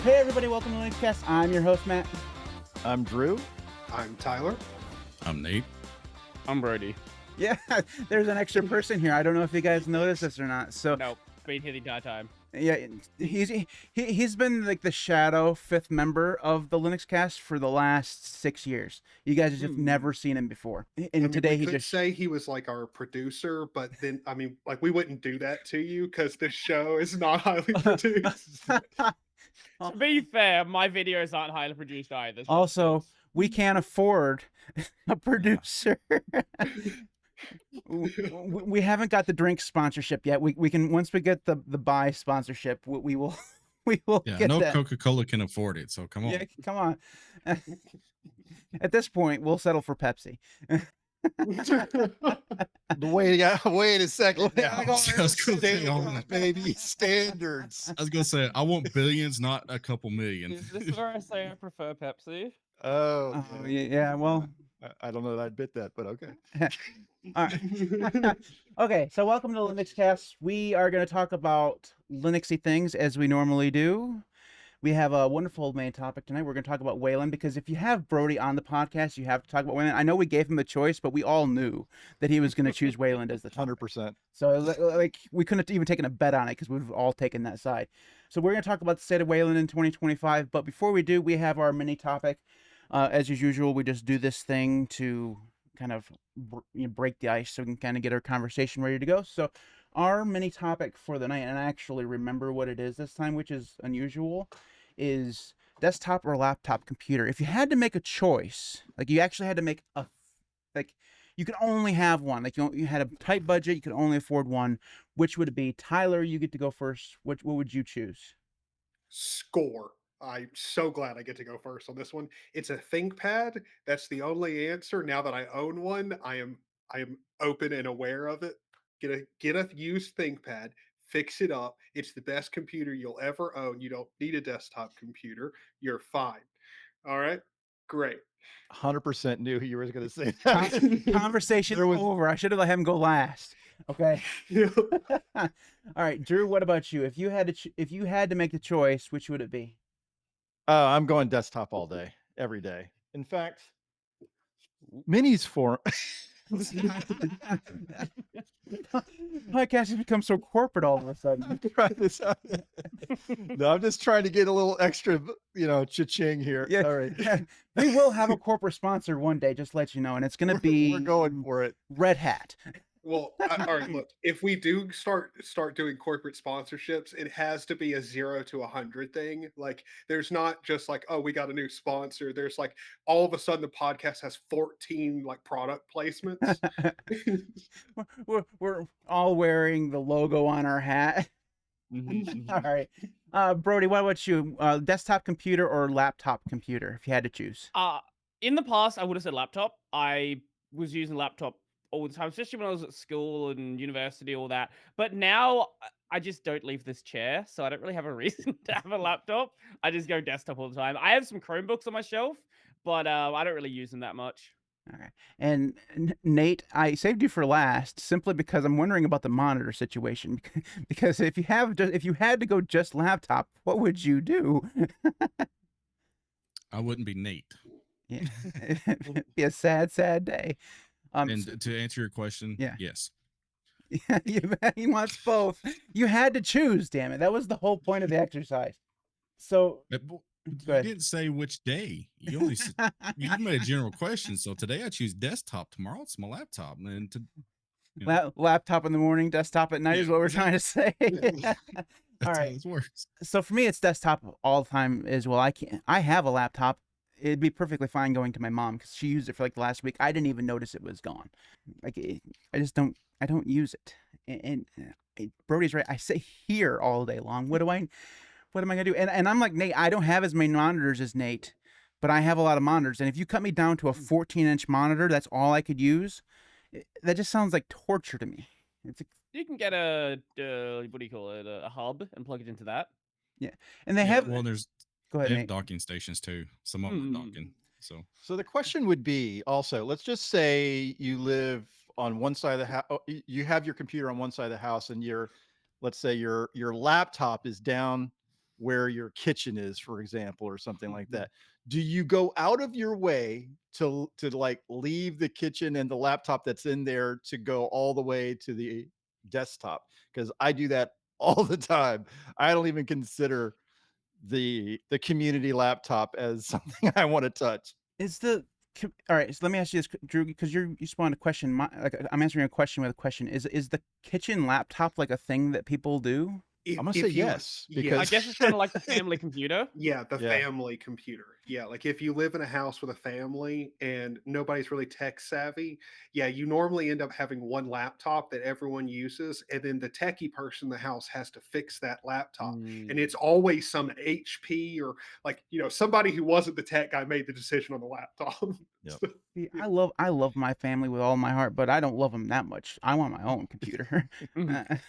Hey everybody, welcome to Nuggies. I'm your host, Matt. I'm Drew. I'm Tyler. I'm Nate. I'm Brodie. Yeah, there's an extra person here. I don't know if you guys noticed this or not. So Nope, been here the entire time. yeah, he's been like the shadow fifth member of the Linux Cast for the last 6 years. You guys have just never seen him before. And today we could say he was like our producer, but then like we wouldn't do that to you because the show is not highly produced. To be fair, my videos aren't highly produced either. So Also, we can't afford a producer. We haven't got the drink sponsorship yet. We can, once we get the buy sponsorship, we will Yeah, get no that. Coca-Cola can afford it, so come on. Yeah, come on. At this point, we'll settle for Pepsi. Wait a second now. I was gonna say, Baby standards. I was gonna say, I want billions, not a couple million. is this where I say I prefer Pepsi? Oh, Yeah. Well, I don't know that I'd bit that, but okay. all right. Okay, so welcome to Linux Cast. We are going to talk about Linuxy things as we normally do. We have a wonderful main topic tonight. We're going to talk about Wayland, because if you have Brodie on the podcast, you have to talk about Wayland. I know we gave him a choice, but we all knew that he was going to choose Wayland as the topic. 100%. So like we couldn't have even taken a bet on it because we've all taken that side. So we're going to talk about the State of Wayland in 2025. But before we do, we have our mini topic. As usual, we just do this thing to kind of break the ice so we can kind of get our conversation ready to go. So our mini topic for the night, and I actually remember what it is this time, which is unusual, is desktop or laptop computer. If you had to make a choice, like you actually had to make you could only have one, like you had a tight budget, you could only afford one, which would it be? Tyler, you get to go first. What would you choose? Score. I'm so glad I get to go first on this one. It's a ThinkPad. That's the only answer. Now that I own one, I am open and aware of it. Get a used ThinkPad, fix it up. It's the best computer you'll ever own. You don't need a desktop computer. You're fine. All right, great. 100% knew you were going to say that. Conversation over. I should have let him go last. Okay. All right, Drew. What about you? If you had to make the choice, which would it be? I'm going desktop all day, every day. In fact, minis for Podcast has become so corporate all of a sudden. Try this out. No, I'm just trying to get a little extra, cha-ching here. Yeah. All right. We will have a corporate sponsor one day, just to let you know, and it's going to be we're going for it. Red Hat. Well, all right, look, if we do start doing corporate sponsorships, it has to be a 0 to 100 thing. Like, there's not just like, oh, we got a new sponsor. There's like, all of a sudden the podcast has 14 like product placements. we're all wearing the logo on our hat. All right. Brodie, what about you? Desktop computer or laptop computer, if you had to choose? In the past, I would have said laptop. I was using laptop all the time, especially when I was at school and university, all that. But now I just don't leave this chair, so I don't really have a reason to have a laptop. I just go desktop all the time. I have some Chromebooks on my shelf, but I don't really use them that much. Okay. And Nate, I saved you for last simply because I'm wondering about the monitor situation. Because if you had to go just laptop, what would you do? I wouldn't be Nate. Yeah. It'd be a sad, sad day. And to answer your question, yeah. Yes. Yeah, he wants both. You had to choose, damn it. That was the whole point of the exercise. So you didn't say which day. You only you made a general question. So today I choose desktop. Tomorrow it's my laptop. And laptop in the morning, desktop at night is what we're trying to say. That's all right. how this works. So for me, it's desktop all the time as well. I have a laptop. It'd be perfectly fine going to my mom because she used it for like the last week. I didn't even notice it was gone. Like I don't use it. And Brodie's right. I sit here all day long. What am I gonna do? And I'm like Nate. I don't have as many monitors as Nate, but I have a lot of monitors. And if you cut me down to a 14-inch monitor, that's all I could use. That just sounds like torture to me. You can get a what do you call it? A hub and plug it into that. Yeah, and they have. Well, Go ahead, they have Nate. docking stations too. Some of them are docking. So the question would be also, let's just say you live on one side of the house. You have your computer on one side of the house, and let's say your laptop is down where your kitchen is, for example, or something like Mhm. that. Do you go out of your way to like leave the kitchen and the laptop that's in there to go all the way to the desktop? Because I do that all the time. I don't even consider the community laptop as something I want to touch. Is the all right? So let me ask you this, Drew, because you spawned a question. I'm answering a question with a question. Is the kitchen laptop like a thing that people do? I'm gonna say If you yes yeah. because I guess it's kind of like the family computer. Yeah, the Yeah. family computer. Yeah, like if you live in a house with a family and nobody's really tech savvy, yeah, you normally end up having one laptop that everyone uses, and then the techie person in the house has to fix that laptop. And it's always some HP or like, somebody who wasn't the tech guy made the decision on the laptop. Yep. So, See, yeah. I love my family with all my heart, but I don't love them that much. I want my own computer. Mhm.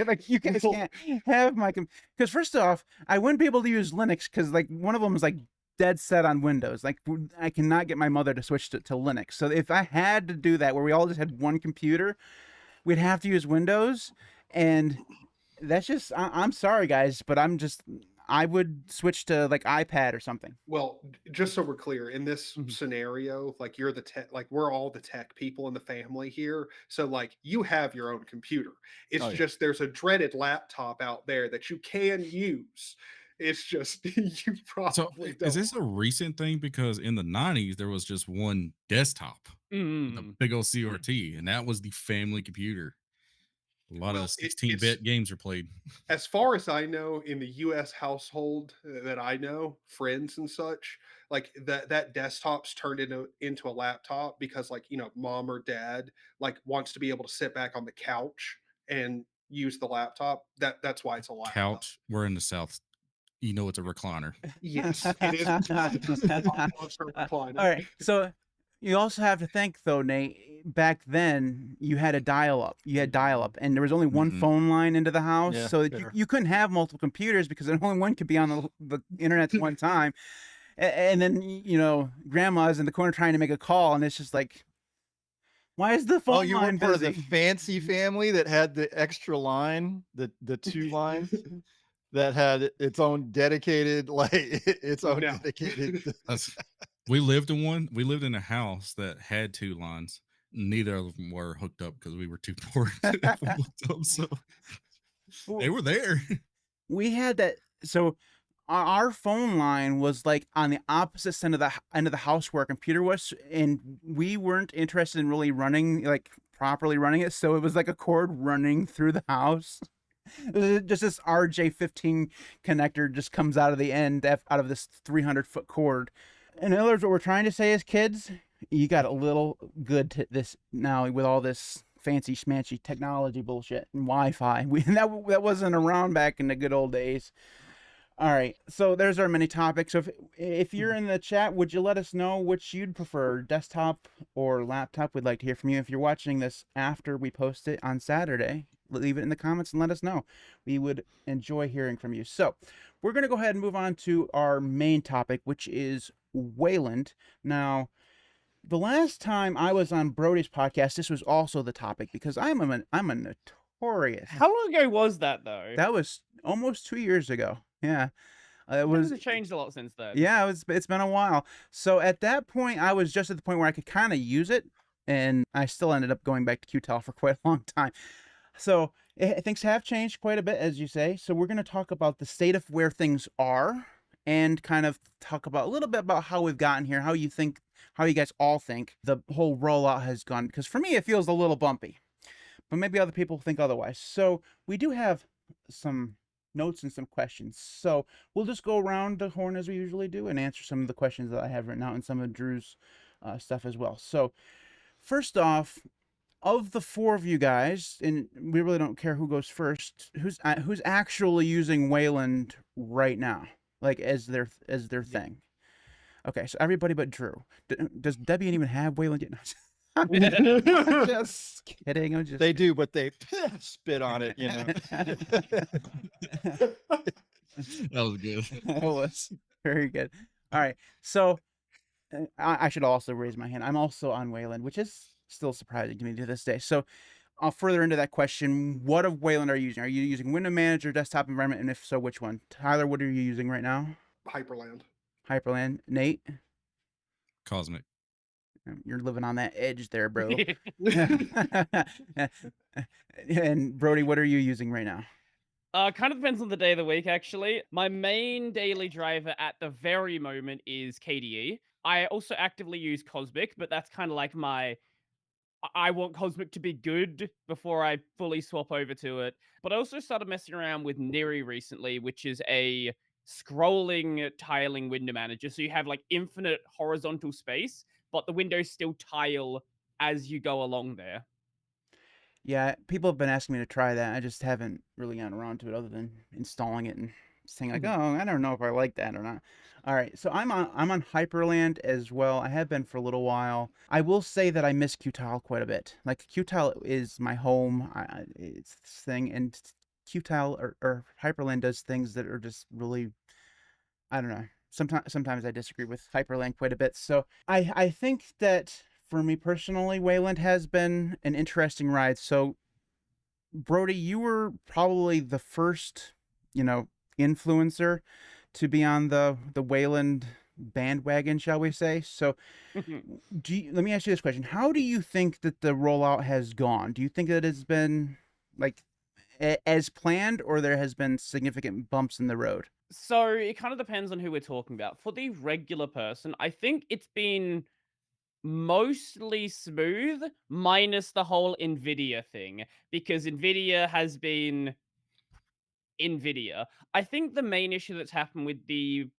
Like you guys Well, can't have my because first off, I wouldn't be able to use Linux because like one of them is like dead set on Windows. Like I cannot get my mother to switch to Linux. So if I had to do that, where we all just had one computer, we'd have to use Windows, and that's just I'm sorry guys, but I would switch to like iPad or something. Well, just so we're clear, in this Mhm. scenario, like you're the tech, like we're all the tech people in the family here. So like you have your own computer. It's Oh, yeah. just there's a dreaded laptop out there that you can use. It's just you So probably is don't. this a recent thing? Because in the 90s, there was just one desktop with a Mm. big old CRT, and that was the family computer. A lot Well, of it's 16-bit games are played. as far as I know, in the U.S. household that I know, friends and such, like that desktop's turned into a laptop because, like, mom or dad like wants to be able to sit back on the couch and use the laptop. That's why it's a laptop. Couch. We're in the South. You know it's a recliner. Yes, it is. It's a All recliner. right. So you also have to think though, Nate, back then you had a dial-up. You had dial-up and there was only one Mhm. phone line into the house. Yeah, So fair. you couldn't have multiple computers because only one could be on the internet at one time. And then, grandma's in the corner trying to make a call and it's just like, why is the phone Oh, you line weren't part of the busy? fancy family that had the extra line, the 2 lines that had its own dedicated, like its own No. dedicated. We lived in one. We lived in a house that had 2 lines. Neither of them were hooked up because we were too poor to have them hooked up. So they were there. We had that. So our phone line was like on the opposite end of the house where our computer was, and we weren't interested in really properly running it. So it was like a cord running through the house. It was just this RJ15 connector just comes out of the end out of this 300-foot cord. In other words, what we're trying to say is, kids, you got a little good to this now with all this fancy schmancy technology bullshit and Wi-Fi. That wasn't around back in the good old days. All right, so there's our mini topic. So if you're in the chat, would you let us know which you'd prefer, desktop or laptop? We'd like to hear from you. If you're watching this after we post it on Saturday, leave it in the comments and let us know. We would enjoy hearing from you. So we're going to go ahead and move on to our main topic, which is Wayland. Now, the last time I was on Brodie's podcast, this was also the topic because I'm a notorious. How long ago was that though? That was almost 2 years ago. Yeah. It was Things have changed a lot since then. Yeah, it's been a while. So at that point, I was just at the point where I could kind of use it, and I still ended up going back to QTEL for quite a long time. So things have changed quite a bit, as you say. So we're going to talk about the state of where things are, and kind of talk about a little bit about how we've gotten here, how you guys all think the whole rollout has gone. Because for me, it feels a little bumpy, but maybe other people think otherwise. So we do have some notes and some questions. So we'll just go around the horn as we usually do and answer some of the questions that I have written out and some of Drew's stuff as well. So first off, of the 4 of you guys, and we really don't care who goes first, who's actually using Wayland right now, like as their thing? Okay, so everybody but Drew. Does Debbie even have Wayland yet? I'm just kidding. They do, but they spit on it, That was good. That was very good. All right, so I should also raise my hand. I'm also on Wayland, which is still surprising to me to this day. So I'll further into that question. What of Wayland are you using? Are you using Window Manager, desktop environment, and if so, which one? Tyler, what are you using right now? Hyperland. Hyperland. Nate, Cosmic. you're living on that edge there, bro. And Brodie, what are you using right now? Kind of depends on the day of the week, actually. My main daily driver at the very moment is KDE. I also actively use Cosmic, but that's kind of like I want Cosmic to be good before I fully swap over to it. But I also started messing around with Neri recently, which is a scrolling tiling window manager. So you have like infinite horizontal space, but the windows still tile as you go along there. Yeah, people have been asking me to try that. I just haven't really gotten around to it other than installing it and saying like, "Oh, I don't know if I like that or not." All right, so I'm on Hyperland as well. I have been for a little while. I will say that I miss Qtile quite a bit. Like Qtile is my home. It's this thing, and Qtile or Hyperland does things that are just really, I don't know. Sometimes I disagree with Hyperland quite a bit. So I think that for me personally, Wayland has been an interesting ride. So Brodie, you were probably the first, influencer to be on the Wayland bandwagon, shall we say? So, let me ask you this question: how do you think that the rollout has gone? Do you think that it's been like as planned, or there has been significant bumps in the road? So it kind of depends on who we're talking about. For the regular person, I think it's been mostly smooth, minus the whole Nvidia thing, because Nvidia has been Nvidia. I think the main issue that's happened with the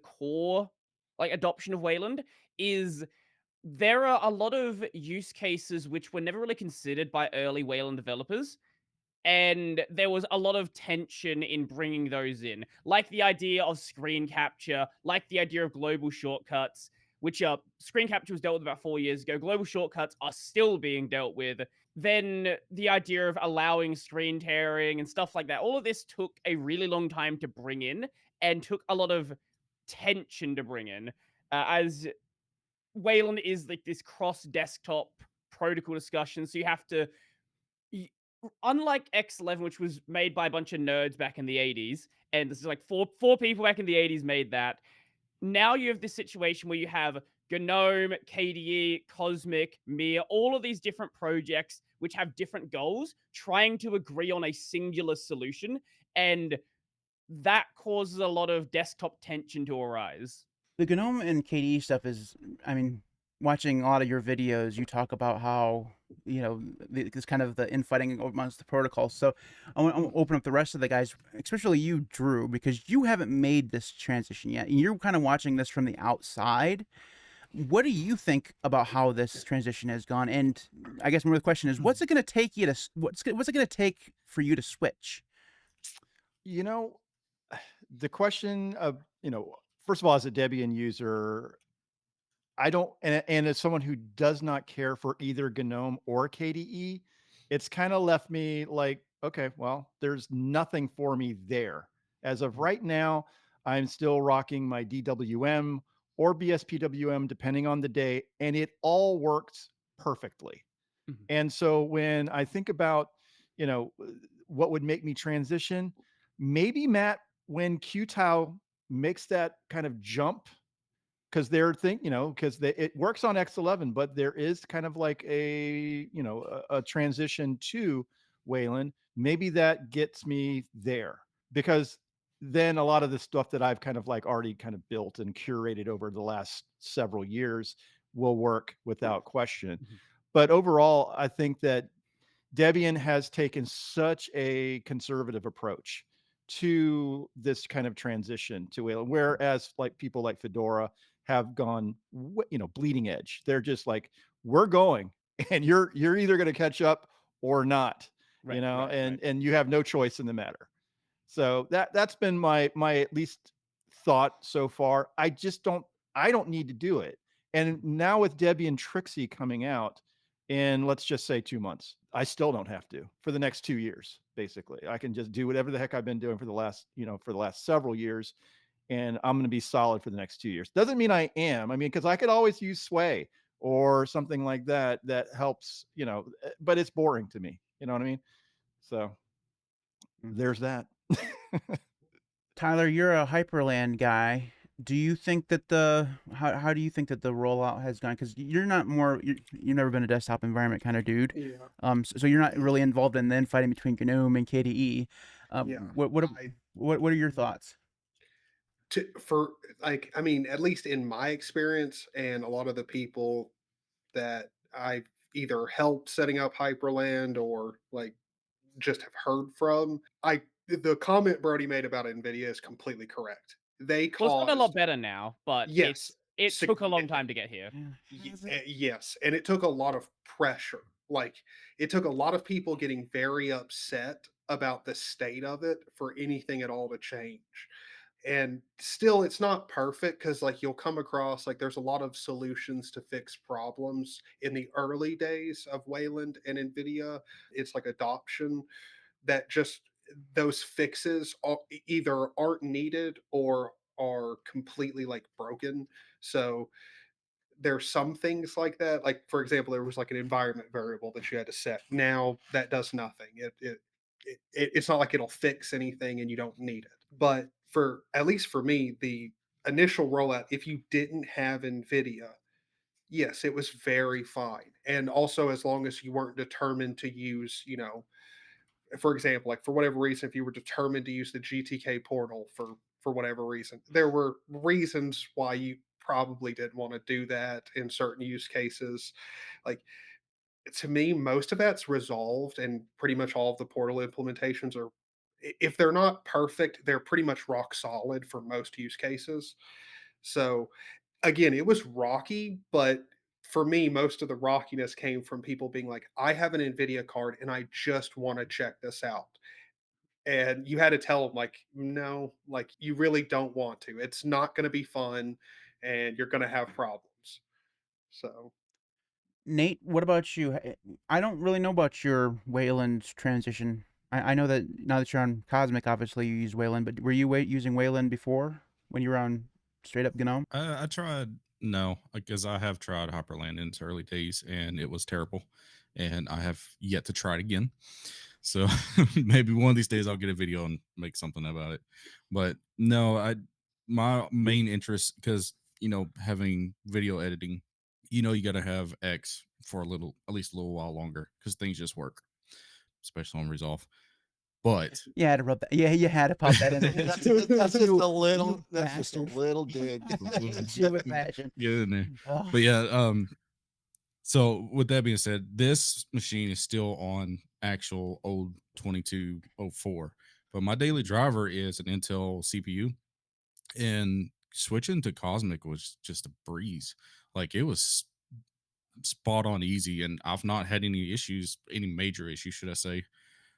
core like adoption of Wayland is there are a lot of use cases which were never really considered by early Wayland developers. And there was a lot of tension in bringing those in, like the idea of screen capture, like the idea of global shortcuts, which screen capture was dealt with about 4 years ago. Global shortcuts are still being dealt with. Then the idea of allowing screen tearing and stuff like that. All of this took a really long time to bring in and took a lot of tension to bring in, as Wayland is like this cross desktop protocol discussion. So you have to unlike X11, which was made by a bunch of nerds back in the 80s, and this is like four people back in the 80s made that. Now you have this situation where you have GNOME, KDE, Cosmic, Mir, all of these different projects which have different goals, trying to agree on a singular solution, and that causes a lot of desktop tension to arise. The GNOME and KDE stuff is, I mean, watching a lot of your videos, you talk about how, this kind of the infighting amongst the protocols. So I want to open up the rest of the guys, especially you, Drew, because you haven't made this transition yet. And you're kind of watching this from the outside. What do you think about how this transition has gone? And I guess the question is, what's it going to take you to, what's it going to take for you to switch? You know, the question of, first of all, as a Debian user, I don't, and as someone who does not care for either GNOME or KDE, it's kind of left me like, okay, well, there's nothing for me there. As of right now, I'm still rocking my DWM or BSPWM, depending on the day, and it all works perfectly. Mhm. And so when I think about, what would make me transition, maybe Matt, when Qtile makes that kind of jump, because they're because it works on X11, but there is kind of like a transition to Wayland. Maybe that gets me there, because then a lot of the stuff that I've kind of like already kind of built and curated over the last several years will work without question. Mhm. But overall, I think that Debian has taken such a conservative approach to this kind of transition to Wayland, whereas like people like Fedora have gone, bleeding edge. They're just like, we're going, and you're either going to catch up or not, Right, and you have no choice in the matter. So that's been my at least thought so far. I don't need to do it. And now with Debian Trixie coming out in, let's just say, 2 months, I still don't have to for the next 2 years. Basically, I can just do whatever the heck I've been doing for the last several years, and I'm going to be solid for the next 2 years. Doesn't mean I am. I mean, because I could always use Sway or something like that that helps, but it's boring to me. You know what I mean? So there's that. Tyler, you're a Hyperland guy. Do you think that how do you think that the rollout has gone? Because you're not you've never been a desktop environment kind of dude. Yeah. So you're not really involved in the infighting between GNOME and KDE. Yeah. What are your thoughts? For like, I mean, at least in my experience, and a lot of the people that I've either helped setting up Hyperland or like just have heard from, the comment Brodie made about Nvidia is completely correct. They Well, it's gotten a lot caused, better now, but yes, it sig- took a long time to get here. yes, and it took a lot of pressure. Like, it took a lot of people getting very upset about the state of it for anything at all to change. And still, it's not perfect because, like, you'll come across, like, there's a lot of solutions to fix problems in the early days of Wayland and NVIDIA. It's like adoption that just those fixes either aren't needed or are completely like broken. So there's some things like that. Like, for example, there was like an environment variable that you had to set. Now that does nothing. It's not like it'll fix anything and you don't need it. But for at least for me, the initial rollout, if you didn't have NVIDIA, yes, it was very fine. And also, as long as you weren't determined to use, for example, like for whatever reason, if you were determined to use the GTK portal for whatever reason, there were reasons why you probably didn't want to do that in certain use cases. Like, to me, most of that's resolved, and pretty much all of the portal implementations are, if they're not perfect, they're pretty much rock solid for most use cases. So again, it was rocky, but for me, most of the rockiness came from people being like, I have an NVIDIA card and I just want to check this out. And you had to tell them, like, no, like, you really don't want to. It's not going to be fun and you're going to have problems. So, Nate, what about you? I don't really know about your Wayland transition. I know that now that you're on Cosmic, obviously you use Wayland, but were you using Wayland before when you were on straight up GNOME? I tried, no, because I have tried Hyperland in its early days and it was terrible. And I have yet to try it again. So maybe one of these days I'll get a video and make something about it. But no, my main interest, because having video editing, you got to have X for at least a little while longer because things just work, especially on Resolve. But You had to rub that. Yeah, you had to pop that in there. That's just a little. That's just a little dig. You with passion. get in there. Oh. But yeah, so with that being said, this machine is still on actual old 2204, but my daily driver is an Intel CPU, and switching to Cosmic was just a breeze. Like, it was spot on easy, and I've not had any major issues, should I say,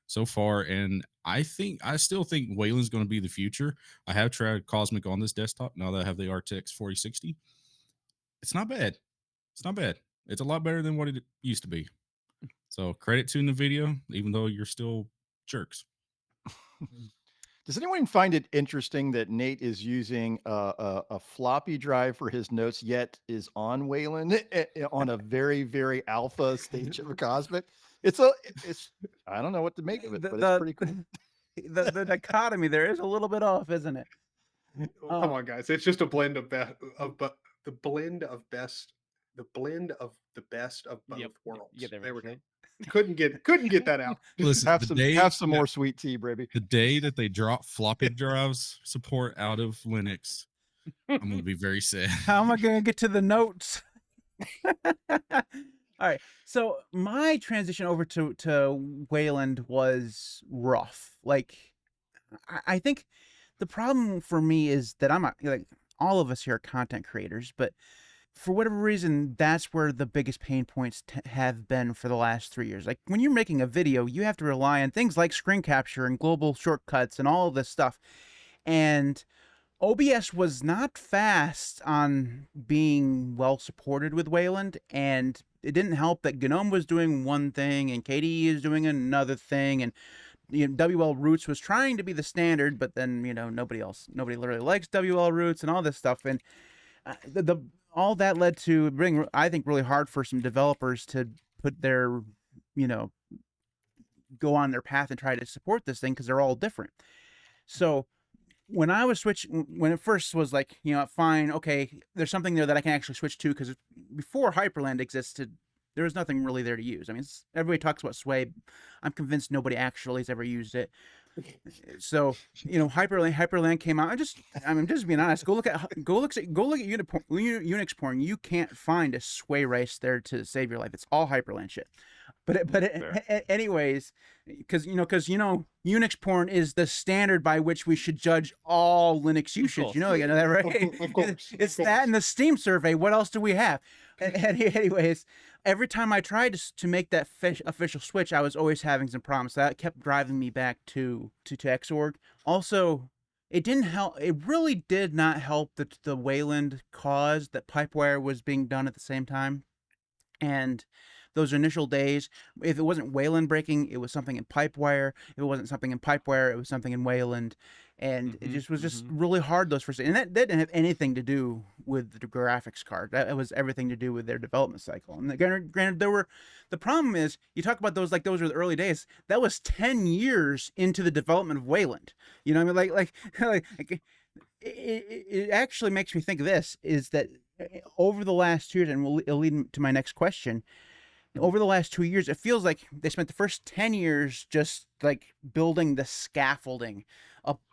so far. And I still think Wayland's going to be the future. I have tried Cosmic on this desktop now that I have the RTX 4060. It's not bad. It's not bad. It's a lot better than what it used to be. So credit to NVIDIA, even though you're still jerks. Does anyone find it interesting that Nate is using a floppy drive for his notes, yet is on Wayland on a very, very alpha stage of a Cosmic? It's I don't know what to make of it, but it's pretty cool. The dichotomy there is a little bit off, isn't it? come on, guys. It's just a blend of the blend of the best of both Yep. worlds. Yeah, there we go. Couldn't get that out. Listen, Have some more sweet tea, baby. The day that they drop floppy drives support out of Linux, I'm going to be very sad. How am I going to get to the notes? All right. So my transition over to Wayland was rough. Like, I think the problem for me is that I'm like, all of us here are content creators, but for whatever reason, that's where the biggest pain points have been for the last 3 years. Like, when you're making a video, you have to rely on things like screen capture and global shortcuts and all of this stuff. And OBS was not fast on being well supported with Wayland, and it didn't help that GNOME was doing one thing and KDE is doing another thing, and WL Roots was trying to be the standard, but then nobody literally likes WL Roots and all this stuff. And all that led to being, I think, really hard for some developers to put their, you know, go on their path and try to support this thing because they're all different. So when I was when it first was like, fine, okay, there's something there that I can actually switch to, because before Hyperland existed, there was nothing really there to use. I mean, everybody talks about Sway. I'm convinced nobody actually has ever used it. So, Hyperland came out. I'm just being honest. Go look at Unix porn. You can't find a Sway race there to save your life. It's all Hyperland shit. Anyways, because Unix porn is the standard by which we should judge all Linux usage. You know that, right? Of course. It's that and the Steam survey. What else do we have? Anyways, every time I tried to make that official switch, I was always having some problems. That kept driving me back to Xorg. Also, it didn't help. It really did not help the Wayland cause that Pipewire was being done at the same time. And those initial days, if it wasn't Wayland breaking, it was something in Pipewire. If it wasn't something in Pipewire, it was something in Wayland. And it just was really hard those first. And that didn't have anything to do with the graphics card. That was everything to do with their development cycle. And granted, the problem is, you talk about those were the early days. That was 10 years into the development of Wayland. You know what I mean? Like it actually makes me think of this, is that over the last 2 years, and it'll lead to my next question. Over the last 2 years, it feels like they spent the first 10 years just like building the scaffolding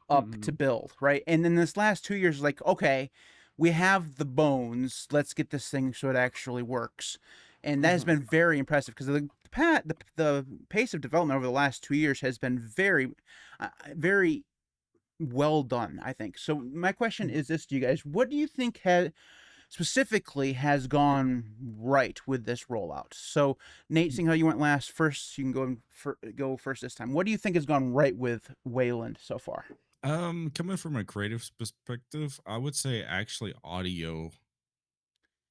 up to build, right? And then this last 2 years is like, okay, we have the bones. Let's get this thing so it actually works. And that has been very impressive, because the pace of development over the last 2 years has been very, very well done, I think. So my question is this to you guys: what do you think specifically has gone right with this rollout? So Nate, seeing how you went last first, you can go first this time. What do you think has gone right with Wayland so far? Coming from a creative perspective, I would say actually audio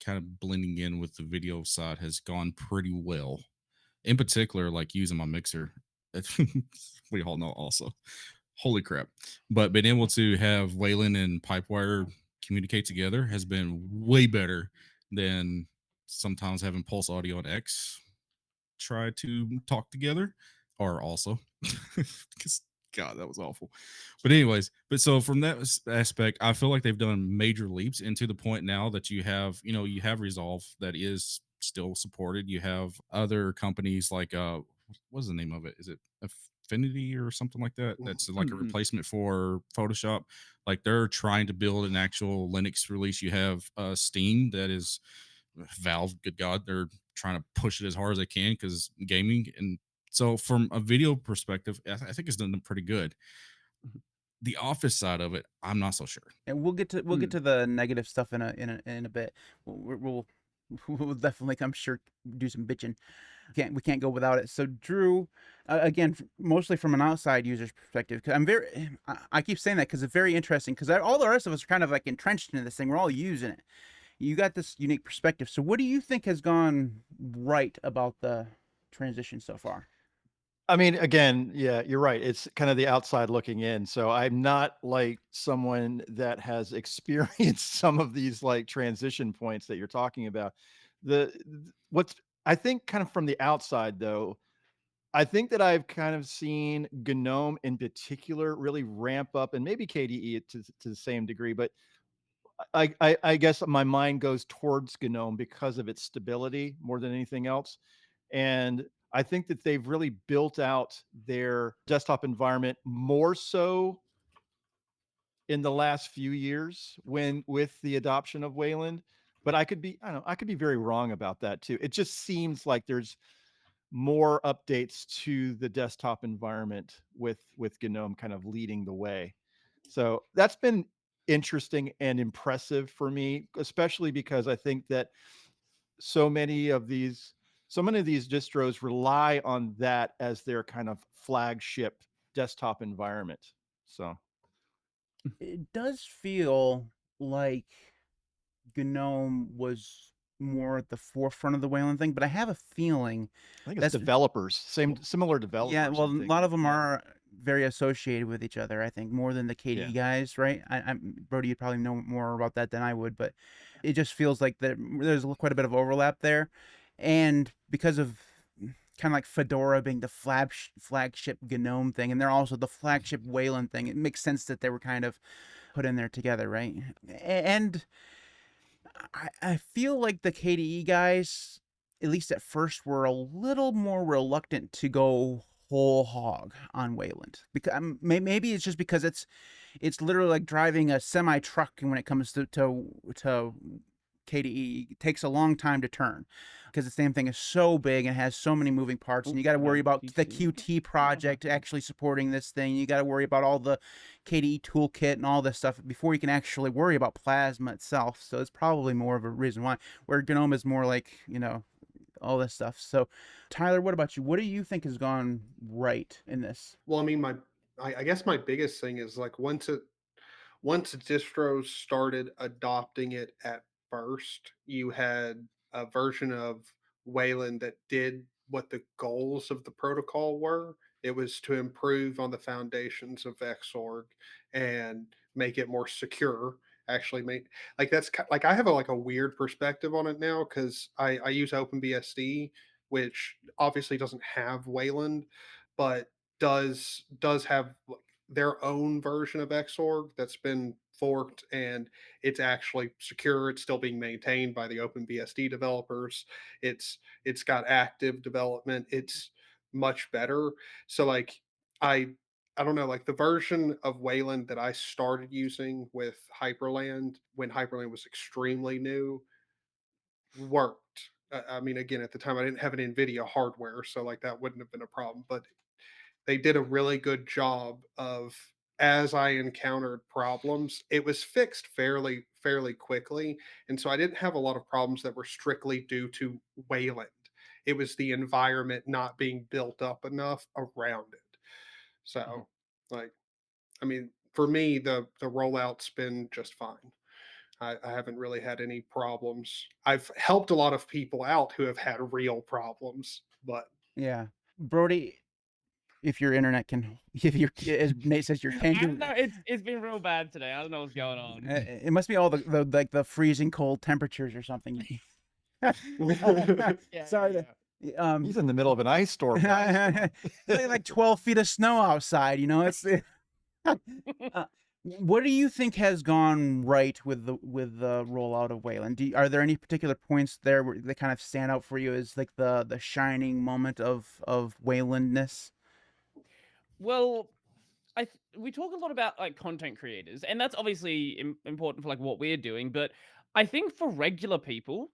kind of blending in with the video side has gone pretty well. In particular, like using my mixer, we all know also. Holy crap. But being able to have Wayland and Pipewire communicate together has been way better than sometimes having Pulse Audio and X try to talk together, or also because God, that was awful. But anyways, so from that aspect, I feel like they've done major leaps into the point now that you have Resolve that is still supported. You have other companies like what's the name of it? Is it Affinity or something like that? That's like a replacement for Photoshop. Like they're trying to build an actual Linux release. You have Steam, that is Valve. Good God, they're trying to push it as hard as they can because gaming. And so from a video perspective, I think it's done pretty good. The Office side of it, I'm not so sure. And we'll get to the negative stuff in a bit. We'll definitely, I'm sure, do some bitching. We can't go without it. So Drew, again, mostly from an outside user's perspective, because I keep saying that because it's very interesting, because all the rest of us are kind of like entrenched into this thing. We're all using it. You got this unique perspective. So what do you think has gone right about the transition so far? I mean, again, yeah, you're right. It's kind of the outside looking in. So I'm not like someone that has experienced some of these like transition points that you're talking about. What's I think kind of from the outside though, I think that I've kind of seen GNOME in particular really ramp up, and maybe KDE to the same degree, but I guess my mind goes towards GNOME because of its stability more than anything else. And I think that they've really built out their desktop environment more so in the last few years with the adoption of Wayland. But I could be very wrong about that too. It just seems like there's more updates to the desktop environment with GNOME kind of leading the way. So that's been interesting and impressive for me, especially because I think that so many of these distros rely on that as their kind of flagship desktop environment. So it does feel like GNOME was more at the forefront of the Wayland thing, but I have a feeling I think it's developers, similar developers. Yeah, well, a lot of them are very associated with each other, I think, more than the KDE guys, right? Brodie, you probably know more about that than I would, but it just feels like there's quite a bit of overlap there. And because of kind of like Fedora being the flagship GNOME thing, and they're also the flagship Wayland thing, it makes sense that they were kind of put in there together, right? And I feel like the KDE guys, at least at first, were a little more reluctant to go whole hog on Wayland, because maybe it's just because it's literally like driving a semi truck when it comes to KDE. It takes a long time to turn because the same thing is so big and has so many moving parts, and you got to worry about the QT project actually supporting this thing. You got to worry about all the KDE toolkit and all this stuff before you can actually worry about Plasma itself. So it's probably more of a reason why, where GNOME is more like, all this stuff. So Tyler, what about you? What do you think has gone right in this? Well, I mean, I guess my biggest thing is like once distros started adopting it at first, you had a version of Wayland that did what the goals of the protocol were. It was to improve on the foundations of Xorg and make it more secure. Actually, make like like I have like a weird perspective on it now because I use OpenBSD, which obviously doesn't have Wayland, but does have their own version of Xorg that's been forked, and it's actually secure. It's still being maintained by the OpenBSD developers. It's got active development. It's much better. So like I I don't know, like the version of Wayland that I started using with Hyperland when Hyperland was extremely new worked. I mean, again, at the time I didn't have an NVIDIA hardware, so like that wouldn't have been a problem. But they did a really good job of, as I encountered problems, it was fixed fairly quickly, and so I didn't have a lot of problems that were strictly due to Wayland. It was the environment not being built up enough around it. So, like, I mean, for me, the rollout's been just fine. I haven't really had any problems. I've helped a lot of people out who have had real problems, but Yeah, Brodie, if your internet can, if your, as Nate says, your I tank, don't know. It's been real bad today. I don't know what's going on. it must be all the like the freezing cold temperatures or something. Yeah, Sorry yeah, to, He's in the middle of an ice storm, guys. like 12 feet of snow outside, it's what do you think has gone right with the rollout of Wayland? Are there any particular points there where they kind of stand out for you as like the shining moment of Waylandness? Well, we talk a lot about like content creators, and that's obviously important for like what we're doing. But I think for regular people,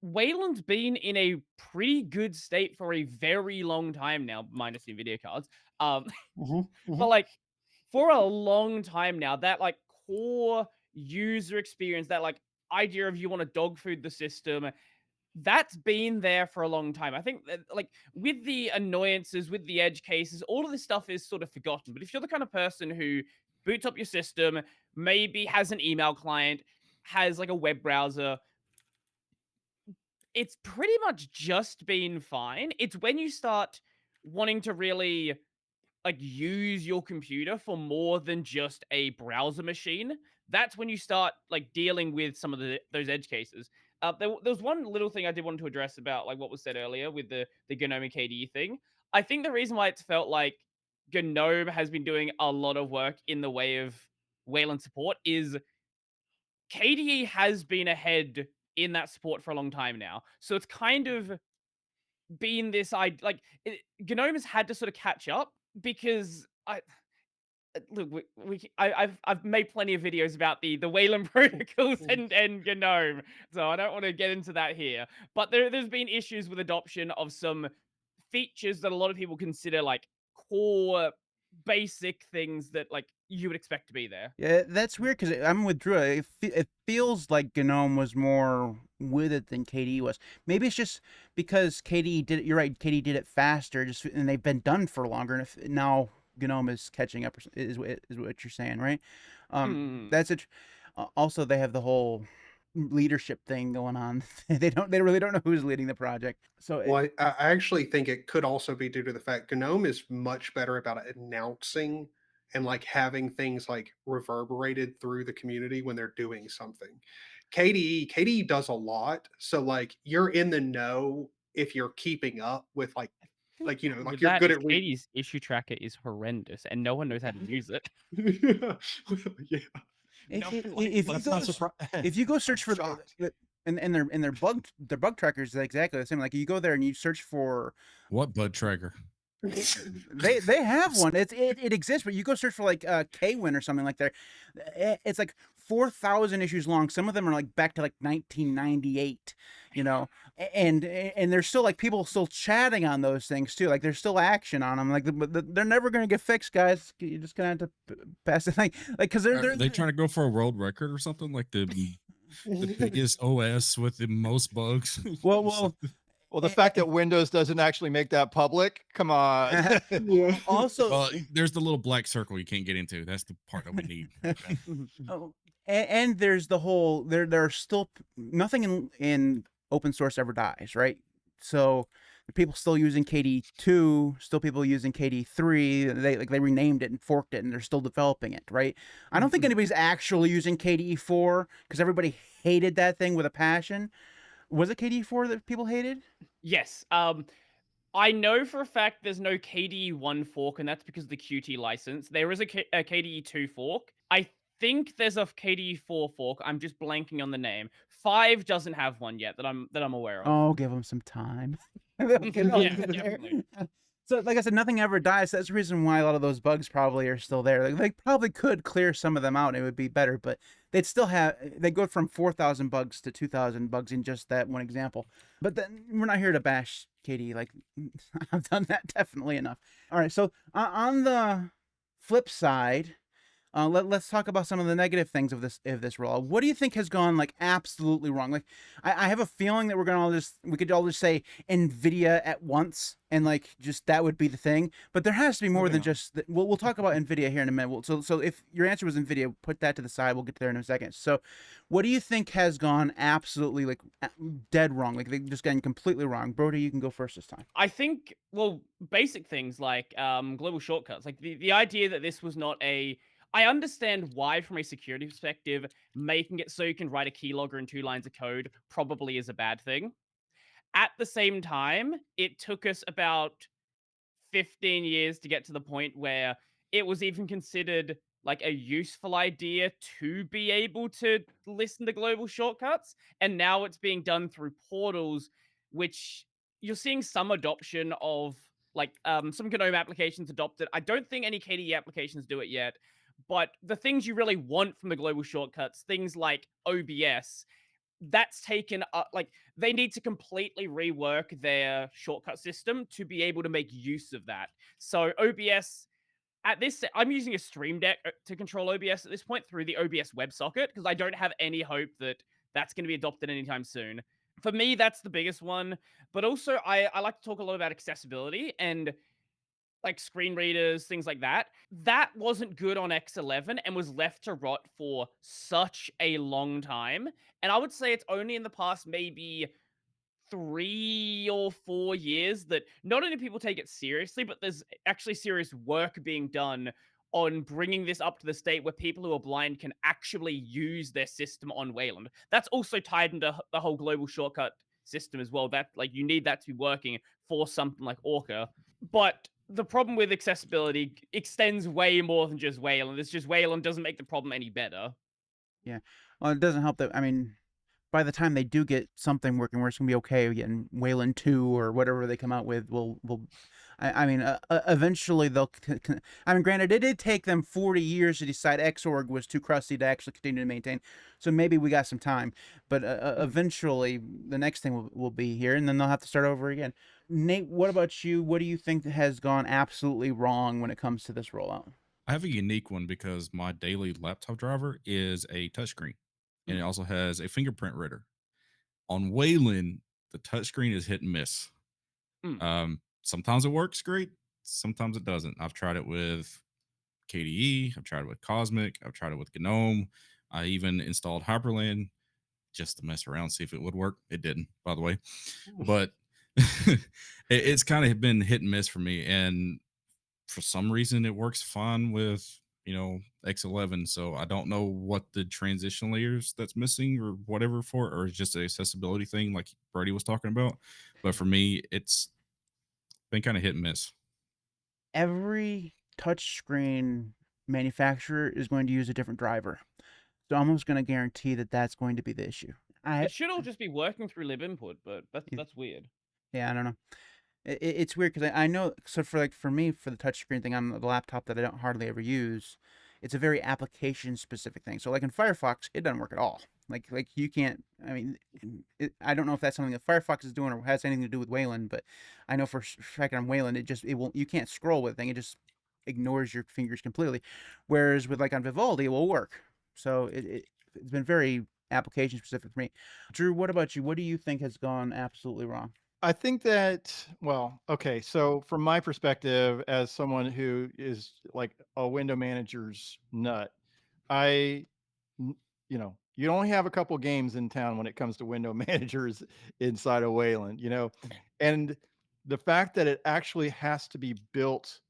Wayland's been in a pretty good state for a very long time now, minus the Nvidia cards. Um, Mhm, but mhm. like for a long time now, that like core user experience, that like idea of you want to dog food the system, that's been there for a long time. I think that, like, with the annoyances, with the edge cases, all of this stuff is sort of forgotten. But if you're the kind of person who boots up your system, maybe has an email client, has like a web browser, it's pretty much just been fine. It's when you start wanting to really like use your computer for more than just a browser machine, that's when you start like dealing with some of those edge cases. There was one little thing I did want to address about like what was said earlier with the GNOME KDE thing. I think the reason why it's felt like GNOME has been doing a lot of work in the way of Wayland support is KDE has been ahead in that support for a long time now. So it's kind of been this like GNOME has had to sort of catch up because look, I've made plenty of videos about the Wayland protocols and GNOME, so I don't want to get into that here. But there's been issues with adoption of some features that a lot of people consider like core basic things that like you would expect to be there. Yeah, that's weird because I'm with Drew. It feels like GNOME was more with it than KDE was. Maybe it's just because KDE did it. You're right. KDE did it faster, and they've been done for longer. And if now GNOME is catching up, is what you're saying, right? Hmm. That's it. Also, they have the whole leadership thing going on. They really don't know who's leading the project. So Well, I actually think it could also be due to the fact GNOME is much better about announcing and like having things like reverberated through the community when they're doing something. KDE does a lot, so like you're in the know if you're keeping up with like you know like With you're that, good is at Katie's issue tracker is horrendous, and no one knows how to use it. yeah. No one likes if you That's go not surprising. if you go search for shocked. and their bug trackers is exactly the same. Like you go there and you search for What bud tracker? they have one. It exists, but you go search for like Kwin or something like that. It's like 4,000 issues long. Some of them are like back to like 1998, you know, and there's still like people still chatting on those things too. Like there's still action on them. Like they're never gonna get fixed, guys. You're just gonna have to pass it like because Are they trying to go for a world record or something? Like the biggest OS with the most bugs? well. Well, the fact that Windows doesn't actually make that public, come on. Yeah. Also, Well, there's the little black circle you can't get into. That's the part that we need. oh, and there's the whole there are still nothing in open source ever dies, right? So people still using KD2, still people using KD3. They renamed it and forked it, and they're still developing it, right? I don't think anybody's actually using KDE4 because everybody hated that thing with a passion. Was it KDE4 that people hated? Yes. I know for a fact there's no KDE1 fork, and that's because of the Qt license. There is a KDE2 fork. I think there's a KDE4 fork. I'm just blanking on the name. 5 doesn't have one yet that I'm aware of. Oh, give them some time. They'll get all Yeah, there. definitely. So, like I said, nothing ever dies. That's the reason why a lot of those bugs probably are still there. Like, they probably could clear some of them out and it would be better, but they'd still they go from 4,000 bugs to 2,000 bugs in just that one example. But then we're not here to bash Katie. Like, I've done that definitely enough. All right. So, on the flip side, let's talk about some of the negative things of this rollout. What do you think has gone like absolutely wrong? Like, I have a feeling that we could all just say NVIDIA at once, and like just that would be the thing. But there has to be more than just. We'll talk about NVIDIA here in a minute. So if your answer was NVIDIA, put that to the side. We'll get there in a second. So, what do you think has gone absolutely like dead wrong? Like they just gotten completely wrong. Brodie, you can go first this time. I think, well, basic things like global shortcuts, like the idea that this was not a. I understand why, from a security perspective, making it so you can write a keylogger in 2 lines of code probably is a bad thing. At the same time, it took us about 15 years to get to the point where it was even considered like a useful idea to be able to listen to global shortcuts. And now it's being done through portals, which you're seeing some adoption of, like some GNOME applications adopt it. I don't think any KDE applications do it yet. But the things you really want from the global shortcuts, things like OBS, that's taken like they need to completely rework their shortcut system to be able to make use of that. So OBS at this, I'm using a Stream Deck to control OBS at this point through the OBS WebSocket because I don't have any hope that that's going to be adopted anytime soon. For me, that's the biggest one. But also, I like to talk a lot about accessibility and like screen readers, things like that. That wasn't good on X11 and was left to rot for such a long time. And I would say it's only in the past maybe 3 or 4 years that not only people take it seriously, but there's actually serious work being done on bringing this up to the state where people who are blind can actually use their system on Wayland. That's also tied into the whole global shortcut system as well. That like you need that to be working for something like Orca. But the problem with accessibility extends way more than just Wayland. It's just Wayland doesn't make the problem any better. Yeah. Well, it doesn't help that. I mean, by the time they do get something working where it's gonna be okay, getting Wayland 2 or whatever they come out with, I mean, eventually they'll. I mean, granted, it did take them 40 years to decide Xorg was too crusty to actually continue to maintain. So maybe we got some time, but eventually the next thing will be here, and then they'll have to start over again. Nate, what about you? What do you think has gone absolutely wrong when it comes to this rollout? I have a unique one because my daily laptop driver is a touchscreen, and it also has a fingerprint reader. On Wayland, the touchscreen is hit and miss. Sometimes it works great, sometimes it doesn't. I've tried it with KDE, I've tried it with Cosmic, I've tried it with GNOME. I even installed Hyperland. just to mess around, see if it would work. It didn't, by the way, Ooh. but it's kind of been hit and miss for me. And for some reason, it works fine with, X11. So I don't know what the transition layers that's missing or whatever for, or it's just an accessibility thing like Brodie was talking about. But for me, it's been kind of hit and miss. Every touchscreen manufacturer is going to use a different driver. So I'm almost going to guarantee that that's going to be the issue. It should all just be working through lib input, but Yeah. that's weird. Yeah, I don't know. It's weird because I know. So for me, for the touchscreen thing on the laptop that I don't hardly ever use, it's a very application specific thing. So like in Firefox, it doesn't work at all. Like you can't. I mean, I don't know if that's something that Firefox is doing or has anything to do with Wayland, but I know for a fact on Wayland, it won't. You can't scroll with the thing. It just ignores your fingers completely. Whereas with like on Vivaldi, it will work. So it's been very application specific for me. Drew, what about you? What do you think has gone absolutely wrong? I think that, well, okay, so from my perspective, as someone who is like a window manager's nut, I, you only have a couple games in town when it comes to window managers inside of Wayland, and the fact that it actually has to be built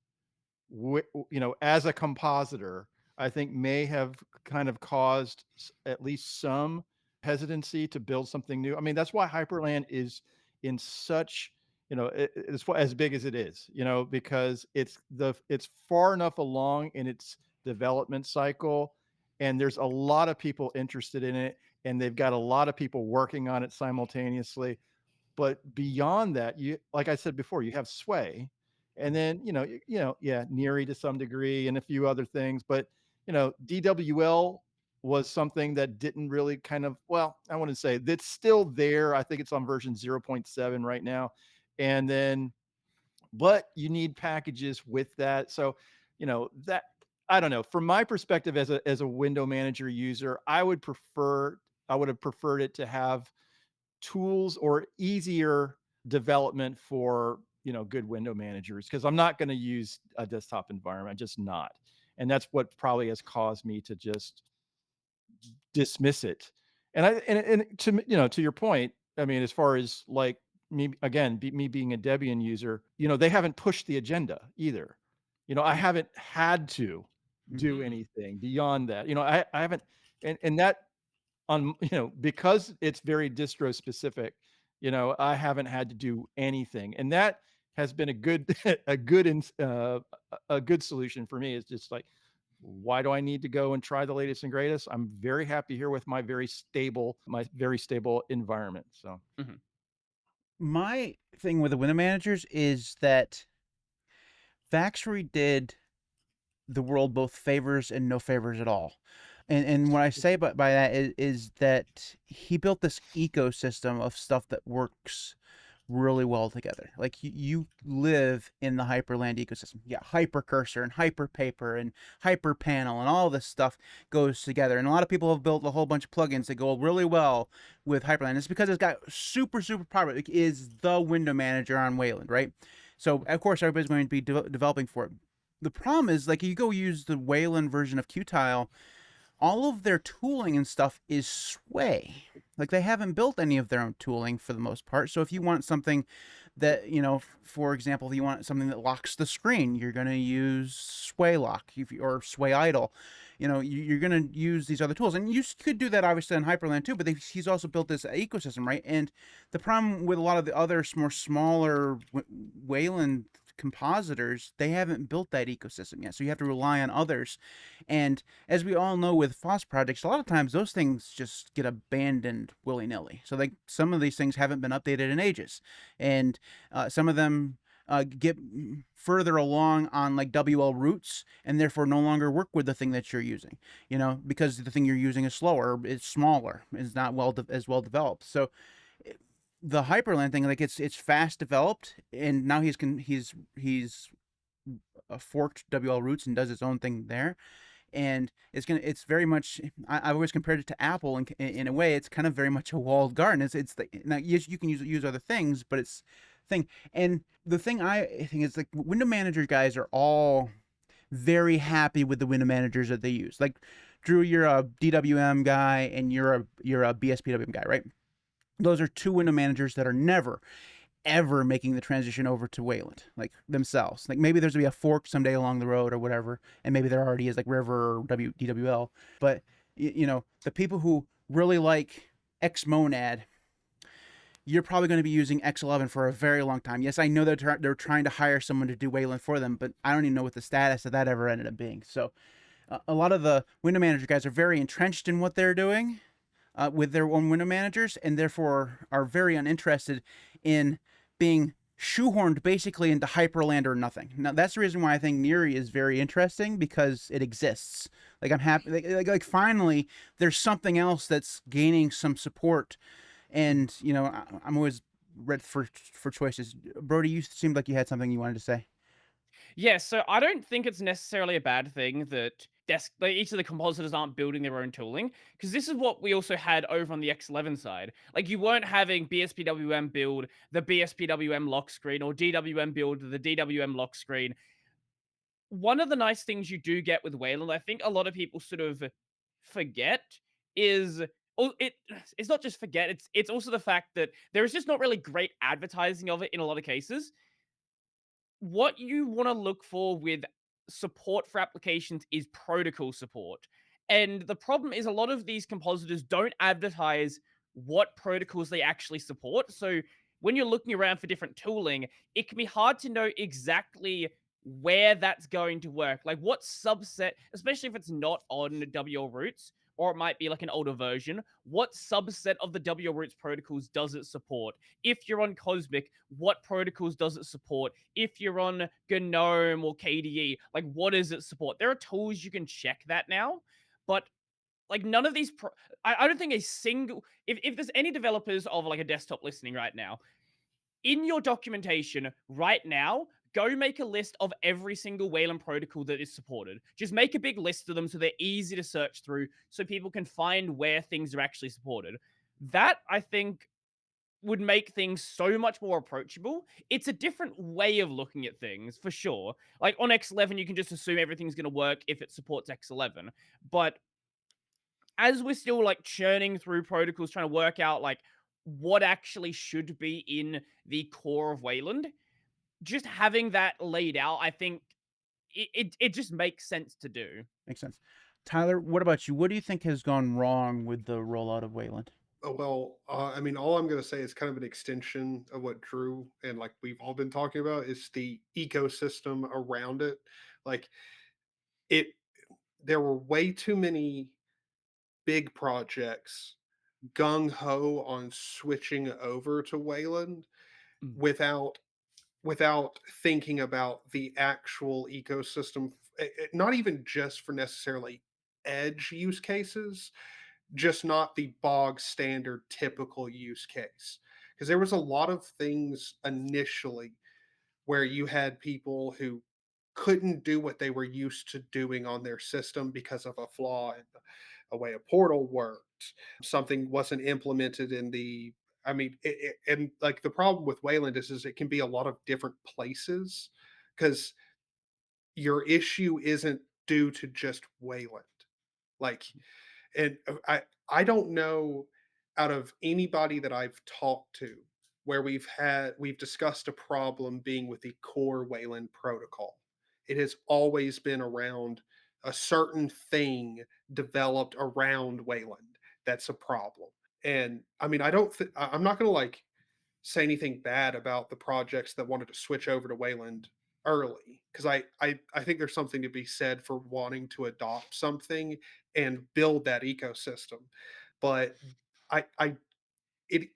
as a compositor, I think may have kind of caused at least some hesitancy to build something new. I mean, that's why Hyperland is in such, it's as big as it is, because it's far enough along in its development cycle, and there's a lot of people interested in it, and they've got a lot of people working on it simultaneously. But beyond that, like I said before, you have Sway, and then yeah, Neary to some degree, and a few other things. But DWL was something that didn't really kind of, well, I want to say that's still there. I think it's on version 0.7 right now, and then but you need packages with that. So that, I don't know. From my perspective as a window manager user, I would have preferred it to have tools or easier development for good window managers, because I'm not going to use a desktop environment. I'm just not, and that's what probably has caused me to just dismiss it. And to your point, I mean, as far as like me again, me being a Debian user, they haven't pushed the agenda either. I haven't had to do anything beyond that. I haven't, and that on because it's very distro specific, I haven't had to do anything, and that has been a good a good solution for me. Is just like, why do I need to go and try the latest and greatest? I'm very happy here with my very stable environment. So My thing with the window managers is that Vaxry did the world both favors and no favors at all. And what I say by that is that he built this ecosystem of stuff that works really well together. Like you live in the Hyperland ecosystem. Yeah, Hypercursor and Hyperpaper and Hyperpanel and all this stuff goes together. And a lot of people have built a whole bunch of plugins that go really well with Hyperland. It's because it's got super popular. It is the window manager on Wayland, right? So of course everybody's going to be developing for it. The problem is, like, you go use the Wayland version of Qtile, all of their tooling and stuff is Sway. Like, they haven't built any of their own tooling for the most part. So if you want something that, for example, if you want something that locks the screen, you're going to use Sway Lock or Sway Idle. You're going to use these other tools. And you could do that, obviously, in Hyperland too, but he's also built this ecosystem, right? And the problem with a lot of the other more smaller Wayland compositors, they haven't built that ecosystem yet, so you have to rely on others. And as we all know with FOSS projects, a lot of times those things just get abandoned willy-nilly. So like some of these things haven't been updated in ages, and some of them get further along on like WL roots and therefore no longer work with the thing that you're using, because the thing you're using is slower, it's smaller, it's not as well developed. So the Hyperland thing, like it's fast developed, and now he's forked WL roots and does its own thing there, and it's very much, I've always compared it to Apple, and in a way it's kind of very much a walled garden. It's now yes, you can use other things, but it's thing. And the thing I think is, like, window manager guys are all very happy with the window managers that they use. Like, Drew, you're a DWM guy and you're a BSPWM guy, right? Those are two window managers that are never ever making the transition over to Wayland, like themselves. Like, maybe there's gonna be a fork someday along the road or whatever, and maybe there already is, like River or DWL. But the people who really like Xmonad, you're probably going to be using X11 for a very long time. Yes, I know that they're trying to hire someone to do Wayland for them, but I don't even know what the status of that ever ended up being. So a lot of the window manager guys are very entrenched in what they're doing with their own window managers, and therefore are very uninterested in being shoehorned basically into Hyperland or nothing. Now, that's the reason why I think Neri is very interesting, because it exists. Like, I'm happy, like finally there's something else that's gaining some support. And I'm always ready for choices. Brodie, you seemed like you had something you wanted to say. Yeah, so I don't think it's necessarily a bad thing that each of the compositors aren't building their own tooling, because this is what we also had over on the X11 side. Like, you weren't having BSPWM build the BSPWM lock screen or DWM build the DWM lock screen. One of the nice things you do get with Wayland, I think a lot of people sort of forget, is it's not just forget, it's also the fact that there is just not really great advertising of it in a lot of cases. What you want to look for with support for applications is protocol support. And the problem is a lot of these compositors don't advertise what protocols they actually support. So when you're looking around for different tooling, it can be hard to know exactly where that's going to work. Like, what subset, especially if it's not on WL Roots, or it might be like an older version, what subset of the WL Roots protocols does it support? If you're on Cosmic, what protocols does it support? If you're on GNOME or KDE, like, what does it support? There are tools you can check that now, but like, none of these I don't think a single, if there's any developers of like a desktop listening right now, in your documentation right now, go make a list of every single Wayland protocol that is supported. Just make a big list of them so they're easy to search through, so people can find where things are actually supported. That, I think, would make things so much more approachable. It's a different way of looking at things, for sure. Like, on X11, you can just assume everything's going to work if it supports X11. But as we're still like churning through protocols, trying to work out like what actually should be in the core of Wayland, just having that laid out, I think it just makes sense to do. Makes sense. Tyler, what about you? What do you think has gone wrong with the rollout of Wayland? Oh, well, I mean, all I'm going to say is kind of an extension of what Drew and like we've all been talking about is the ecosystem around it. Like, it, there were way too many big projects gung ho on switching over to Wayland Mm. without thinking about the actual ecosystem, not even just for necessarily edge use cases, just not the bog standard typical use case. Because there was a lot of things initially where you had people who couldn't do what they were used to doing on their system because of a flaw in a way a portal worked. Something wasn't implemented in the. I mean, and like the problem with Wayland is it can be a lot of different places because your issue isn't due to just Wayland. Like, and I don't know out of anybody that I've talked to where we've discussed a problem being with the core Wayland protocol. It has always been around a certain thing developed around Wayland that's a problem. And I mean, I'm not going to like say anything bad about the projects that wanted to switch over to Wayland early because I think there's something to be said for wanting to adopt something and build that ecosystem. But I it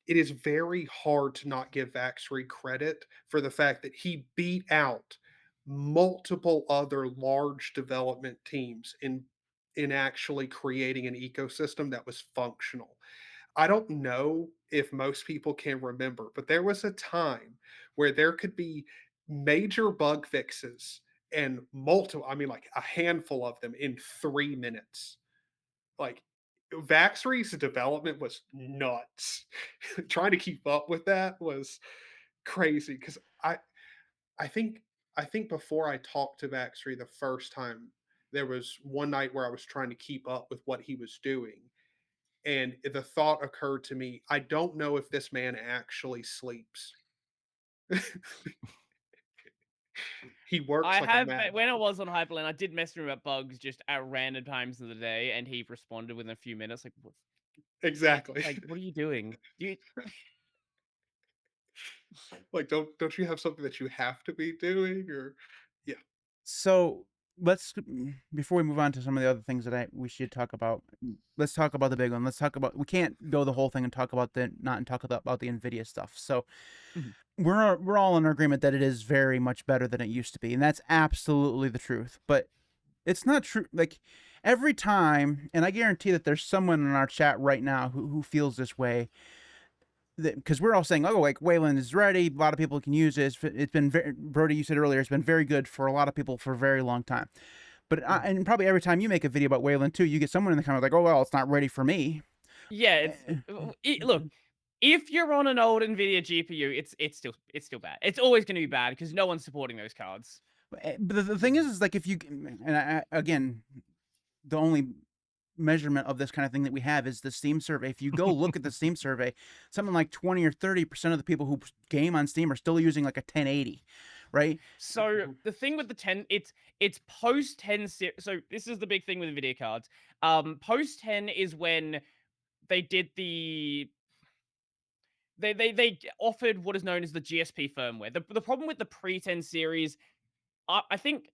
it is very hard to not give Vaxry credit for the fact that he beat out multiple other large development teams in actually creating an ecosystem that was functional. I don't know if most people can remember, but there was a time where there could be major bug fixes and multiple, I mean, like a handful of them in 3 minutes. Like, Vaxry's development was nuts. Trying to keep up with that was crazy because I think I think before I talked to Baxter the first time, there was one night where I was trying to keep up with what he was doing. And the thought occurred to me, I don't know if this man actually sleeps. He works I like a have madman. when I was on Hyperland, I did mess with him about bugs just at random times of the day, and he responded within a few minutes. Like, Exactly. what are you doing? You Like, don't you have something that you have to be doing? Or yeah. So let's before we move on to some of the other things that we should talk about. Let's talk about the big one. Let's talk about. We can't go the whole thing and talk about the not and talk about the Nvidia stuff. So Mhm. we're all in agreement that it is very much better than it used to be, and that's absolutely the truth. But it's not true. Like every time, and I guarantee that there's someone in our chat right now who feels this way. Because we're all saying, oh, like Wayland is ready. A lot of people can use it. It's been very, Brodie, you said earlier, it's been very good for a lot of people for a very long time. But and probably every time you make a video about Wayland too, you get someone in the comments like, oh well, it's not ready for me. Yeah, look. If you're on an old Nvidia GPU, it's still bad. It's always going to be bad because no one's supporting those cards. But the thing is like if you and again, the only measurement of this kind of thing that we have is the Steam survey. If you go look at the Steam survey, something like 20 or 30% of the people who game on Steam are still using like a 1080, right? So the thing with the 10, it's post 10. So this is the big thing with video cards. Post 10 is when they did they offered what is known as the GSP firmware. The problem with the pre 10 series, I think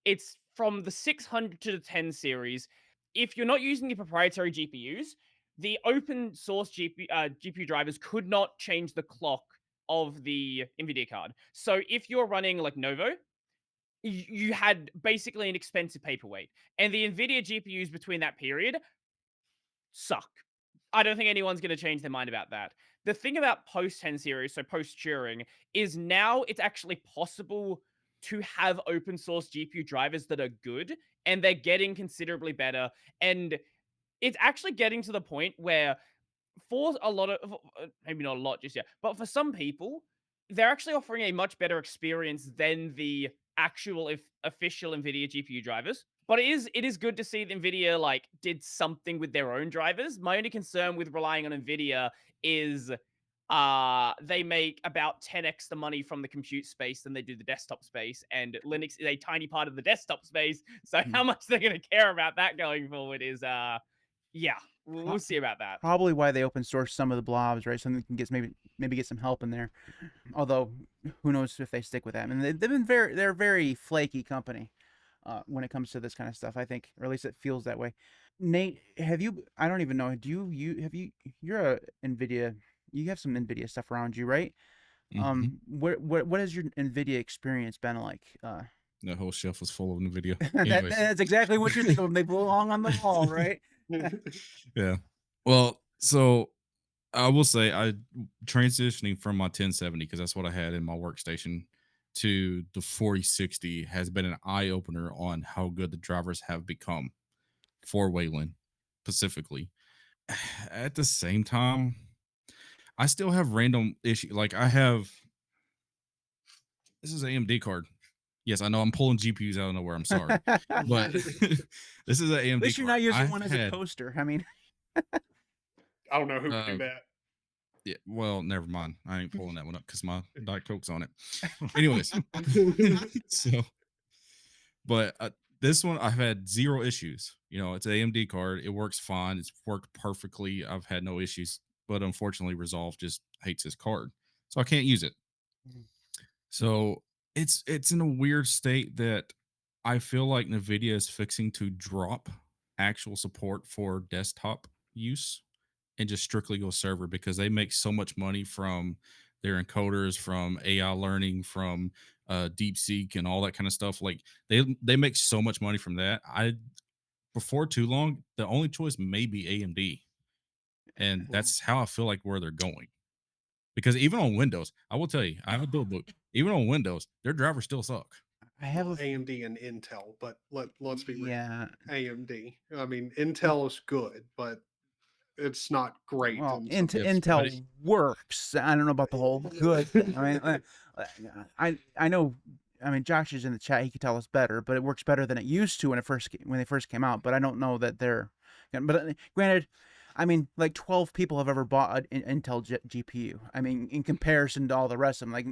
it's from the 600 to the 10 series. If you're not using the proprietary GPUs, the open source GPU drivers could not change the clock of the NVIDIA card. So if you're running like Novo, you had basically an expensive paperweight. And the NVIDIA GPUs between that period suck. I don't think anyone's going to change their mind about that. The thing about post 10 series, so post Turing, is now it's actually possible to have open source GPU drivers that are good, and they're getting considerably better. And it's actually getting to the point where for a lot of maybe not a lot just yet, but for some people, they're actually offering a much better experience than the actual official NVIDIA GPU drivers. But it is good to see that NVIDIA like did something with their own drivers. My only concern with relying on NVIDIA is they make about 10x the money from the compute space than they do the desktop space, and Linux is a tiny part of the desktop space. So how much they're going to care about that going forward is yeah, we'll see about that. Probably why they open source some of the blobs, right? Something can get maybe get some help in there. Although, who knows if they stick with that? I mean, they've been they're a very flaky company when it comes to this kind of stuff. I think, or at least it feels that way. Nate, have you? I don't even know. Do you have you? You're a Nvidia. You have some Nvidia stuff around you, right? What has your Nvidia experience been like? The whole shelf was full of Nvidia. That's exactly what you're thinking of. They belong on the wall, right? Yeah. Well, so I will say I transitioning from my 1070 because that's what I had in my workstation to the 4060 has been an eye opener on how good the drivers have become for Wayland specifically. At the same time, I still have random issues. Like I have this is an AMD card. Yes, I know I'm pulling GPUs out of nowhere. I'm sorry, but this is an AMD. At least you're not using one as a coaster. I mean, I don't know who would do that. Yeah, well, never mind. I ain't pulling that one up because my Diet Coke's on it. Anyways, so, but this one I've had zero issues. You know, it's an AMD card. It works fine. It's worked perfectly. I've had no issues. But unfortunately, Resolve just hates this card, so I can't use it. So it's in a weird state that I feel like NVIDIA is fixing to drop actual support for desktop use and just strictly go server because they make so much money from their encoders, from AI learning, from DeepSeek and all that kind of stuff. Like they make so much money from that. Before too long, the only choice may be AMD, and that's how I feel like where they're going. Because even on Windows, I will tell you, I have a build book. Even on Windows, their drivers still suck. I have AMD and Intel, but let's be real. Yeah. AMD. I mean, Intel is good, but it's not great. Well, in some cases. Intel works. I don't know about the whole good thing. I mean, I know I mean, Josh is in the chat. He could tell us better, but it works better than it used to when they first came out. But I don't know that they're. But granted, I mean, like 12 people have ever bought an Intel GPU. I mean, in comparison to all the rest of them, like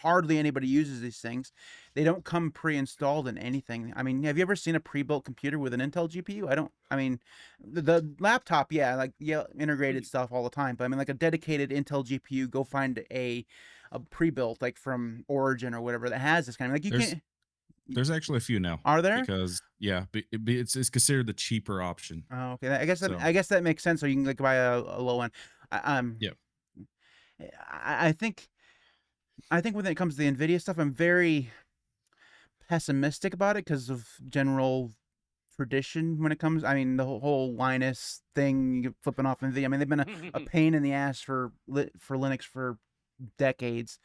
hardly anybody uses these things. They don't come pre-installed in anything. I mean, have you ever seen a pre-built computer with an Intel GPU? I don't. I mean, the laptop, yeah, like integrated stuff all the time. But I mean, like a dedicated Intel GPU, go find a pre-built like from Origin or whatever that has this kind of like you There's can't. there's actually a few now Are there? because it's considered the cheaper option. Oh, okay. I guess So I guess that makes sense. So you can like buy a low one. yeah, I think when it comes to the Nvidia stuff, I'm very pessimistic about it because of general tradition when it comes. I mean, the whole Linus thing flipping off Nvidia. I mean, they've been a pain in the ass for Linux for decades.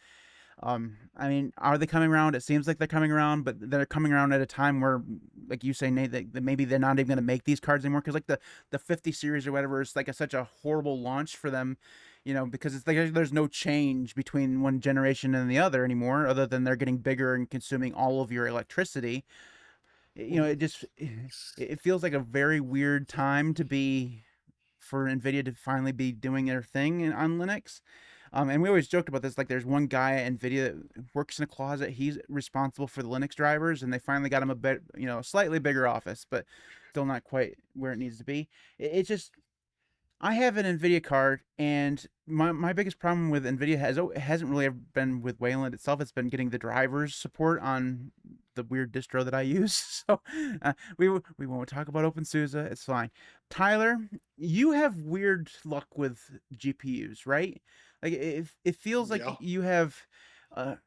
I mean, are they coming around? It seems like they're coming around, but they're coming around at a time where, like you say, Nate, that maybe they're not even going to make these cards anymore because like the 50 series or whatever is like such a horrible launch for them, because it's like there's no change between one generation and the other anymore, other than they're getting bigger and consuming all of your electricity. It just it feels like a very weird time to be for Nvidia to finally be doing their thing on Linux. And we always joked about this. Like, there's one guy at Nvidia that works in a closet. He's responsible for the Linux drivers, and they finally got him a bit, slightly bigger office, but still not quite where it needs to be. It's just, I have an Nvidia card, and my biggest problem with Nvidia hasn't really ever been with Wayland itself. It's been getting the drivers support on the weird distro that I use. So we won't talk about OpenSUSE. It's fine. Tyler, you have weird luck with GPUs, right? Like it feels like Yeah. you have.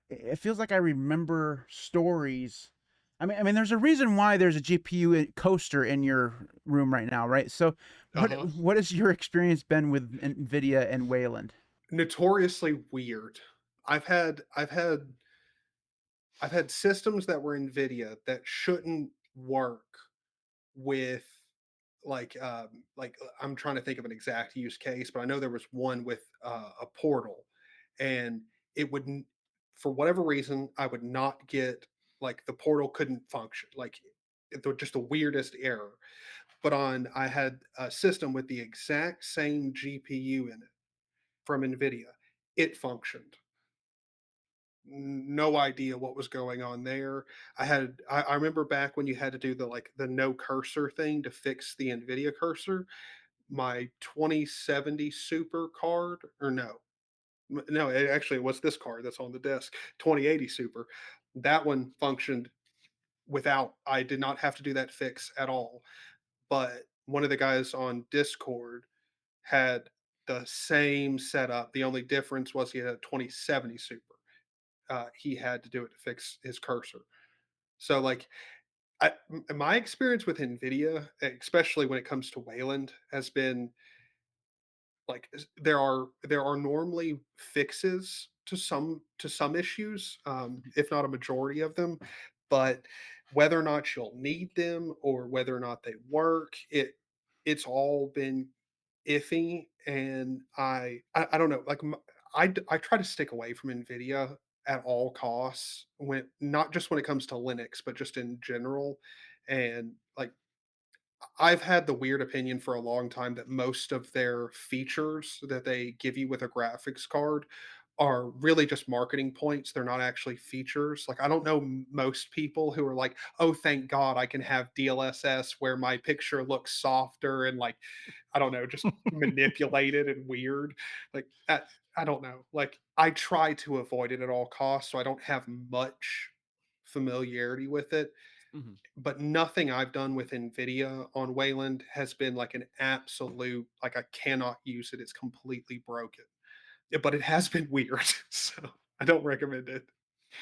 It feels like I remember stories. I mean, there's a reason why there's a GPU coaster in your room right now, right? So, what has your experience been with Nvidia and Wayland? Notoriously weird. I've had systems that were NVIDIA that shouldn't work with I'm trying to think of an exact use case, but I know there was one with a portal, and it wouldn't, for whatever reason, I would not get, like, the portal couldn't function, like just the weirdest error. But I had a system with the exact same GPU in it from NVIDIA. It functioned. No idea what was going on there. I remember back when you had to do the no cursor thing to fix the NVIDIA cursor. My 2070 Super card, or no, actually it was this card that's on the desk, 2080 Super. That one functioned without. I did not have to do that fix at all. But one of the guys on Discord had the same setup. The only difference was he had a 2070 Super. He had to do it to fix his cursor. So, like, my experience with NVIDIA, especially when it comes to Wayland, has been like there are normally fixes to some issues, if not a majority of them, but whether or not you'll need them or whether or not they work, it's all been iffy. And I don't know, like, I try to stick away from Nvidia at all costs, when not just when it comes to Linux, but just in general. And, like, I've had the weird opinion for a long time that most of their features that they give you with a graphics card are really just marketing points. They're not actually features. Like, I don't know most people who are like, "Oh, thank God I can have DLSS where my picture looks softer and, like, I don't know, just manipulated and weird." Like, I don't know. Like, I try to avoid it at all costs, so I don't have much familiarity with it. Mhm. But nothing I've done with NVIDIA on Wayland has been like an absolute, like, I cannot use it. It's completely broken. Yeah, but it has been weird. So I don't recommend it.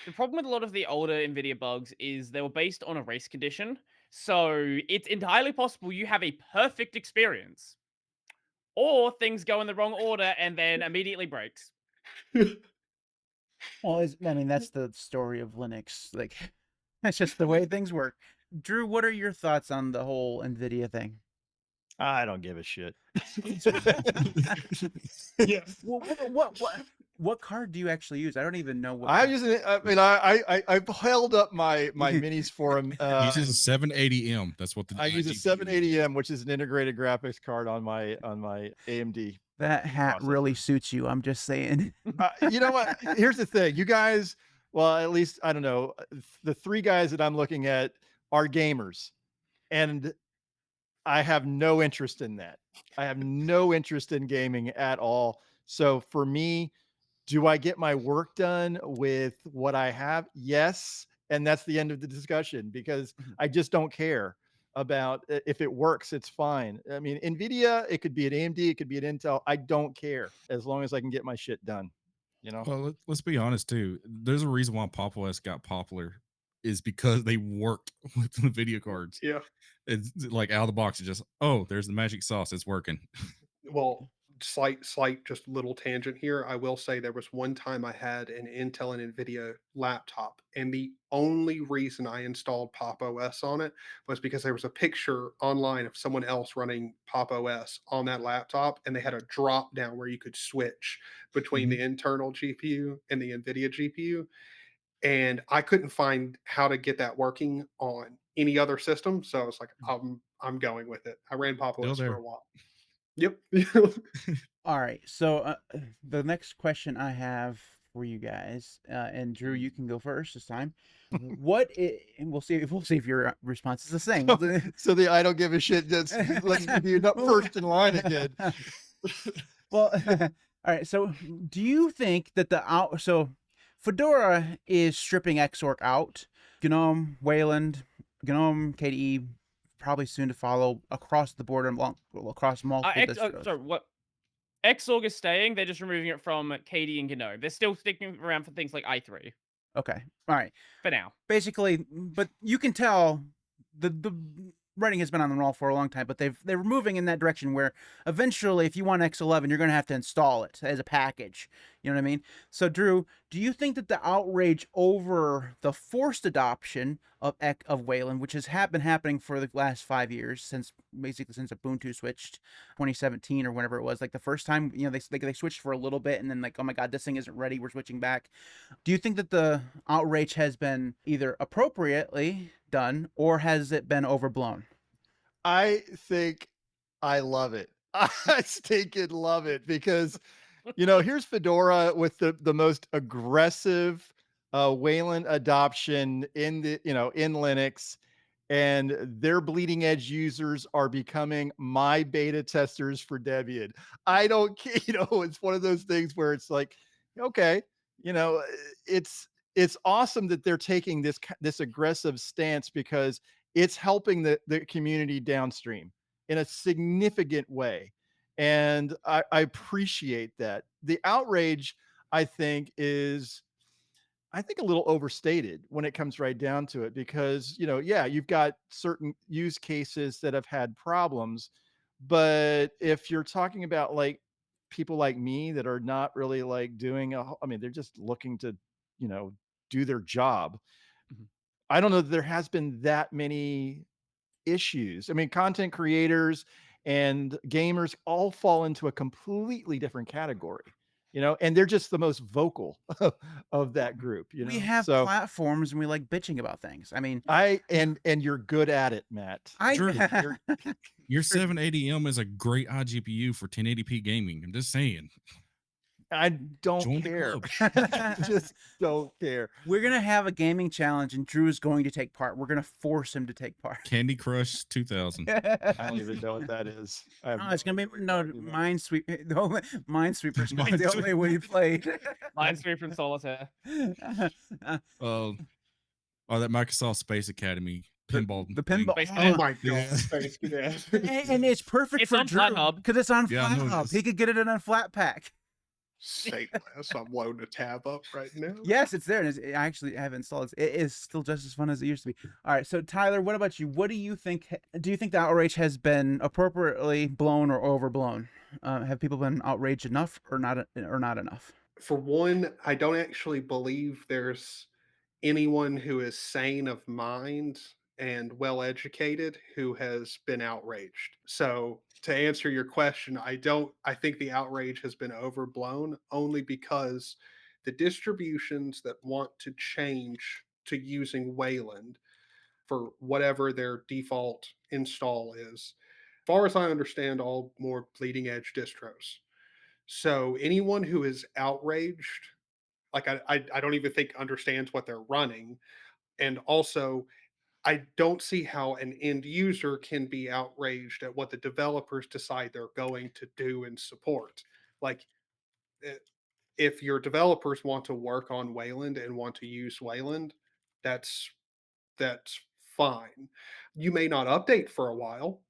The problem with a lot of the older NVIDIA bugs is they were based on a race condition. So it's entirely possible you have a perfect experience, or things go in the wrong order and then immediately breaks. Well, I mean, that's the story of Linux. Like, that's just the way things work. Drew, what are your thoughts on the whole Nvidia thing? I don't give a shit. Yeah. What card do you actually use? I don't even know what. I'm card- using it. I mean, I've held up my minis for him. He uses a 780M. That's what the I use a GPU is. 780M, which is an integrated graphics card on my AMD. That hat processor. really suits you. I'm just saying. You know what? Here's the thing. You guys, well, at least I don't know. The three guys that I'm looking at are gamers, and I have no interest in that. I have no interest in gaming at all. So for me, do I get my work done with what I have? Yes. And that's the end of the discussion because I just don't care about if it works, it's fine. I mean, NVIDIA, it could be at AMD, it could be at Intel. I don't care as long as I can get my shit done. You know? Well, let's be honest too. There's a reason why Pop OS got popular is because they worked with the video cards. Yeah. It's like out of the box. It's just, oh, there's the magic sauce. It's working. Well, slight just little tangent here. I will say there was one time I had an Intel and Nvidia laptop, and the only reason I installed Pop OS on it was because there was a picture online of someone else running Pop OS on that laptop, and they had a drop down where you could switch between the internal GPU and the Nvidia GPU. And I couldn't find how to get that working on any other system. So I was like, I'm going with it. I ran Pop Still OS for there. a while. Yep. All right. So the next question I have for you guys, and Drew, you can go first this time. And we'll see if your response is the same. So the I don't give a shit just lets me be up first in line again. Well, all right. So do you think that Fedora is stripping Xorg out? GNOME, Wayland, GNOME, KDE, probably soon to follow across the board and across multiple distros. Sorry, what? Xorg is staying. They're just removing it from KDE and GNOME. They're still sticking around for things like i3 Okay. All right. for now. Basically, but you can tell the writing has been on the wall for a long time, but they're moving in that direction where eventually, if you want X11, you're going to have to install it as a package. You know what I mean? So, Drew, do you think that the outrage over the forced adoption of Wayland, which has been happening for the last 5 years, since Ubuntu switched 2017 or whenever it was, like the first time, you know, they switched for a little bit and then like, oh my God, this thing isn't ready, we're switching back. Do you think that the outrage has been either appropriately done or has it been overblown? I think I love it. I stinking love it because, you know, here's Fedora with the most aggressive Wayland adoption in in Linux, and their bleeding edge users are becoming my beta testers for Debian. I don't care, you know, it's one of those things where it's like, okay, you know, it's awesome that they're taking this aggressive stance because it's helping the community downstream in a significant way. And I appreciate that. The outrage, I think, is a little overstated when it comes right down to it, because, you know, yeah, you've got certain use cases that have had problems. But if you're talking about like people like me that are not really like I mean, they're just looking to, you know, do their job. Mhm. I don't know that there has been that many issues. I mean, content creators and gamers all fall into a completely different category, you know, and they're just the most vocal of that group, you know. We have So platforms and we like bitching about things. I mean, and you're good at it, Matt. Drew, I Your 780M is a great iGPU for 1080p gaming. I'm just saying. I don't Join the care. club. Just don't care. we're gonna have a gaming challenge, and Drew is going to take part. We're gonna force him to take part. Candy Crush 2000. I don't even know what that is. No, it's gonna be Minesweeper. Minesweeper's the only Minesweeper. way you played. Minesweeper and Solitaire. Oh, that Microsoft Space Academy pinball. The thing. pinball. Space Oh my Yeah. god. Space Cadet. And it's perfect It's for on Drew FlatHub. because it's on Yeah, I know it FlatHub. is. He could get it in a Flatpak. Satanless. I'm loading a tab up right now. Yes, it's there. And I actually have installed it. It is still just as fun as it used to be. All right, so Tyler, what about you? What do you think? Do you think the outrage has been appropriately blown or overblown? Have people been outraged enough or not enough? For one, I don't actually believe there's anyone who is sane of mind and well educated who has been outraged. So to answer your question, I think the outrage has been overblown only because the distributions that want to change to using Wayland for whatever their default install is, as far as I understand, all more bleeding edge distros. So anyone who is outraged, like I don't even think understands what they're running. And also, I don't see how an end user can be outraged at what the developers decide they're going to do and support. Like, eh, if your developers want to work on Wayland and want to use Wayland, that's that's fine. You may not update for a while.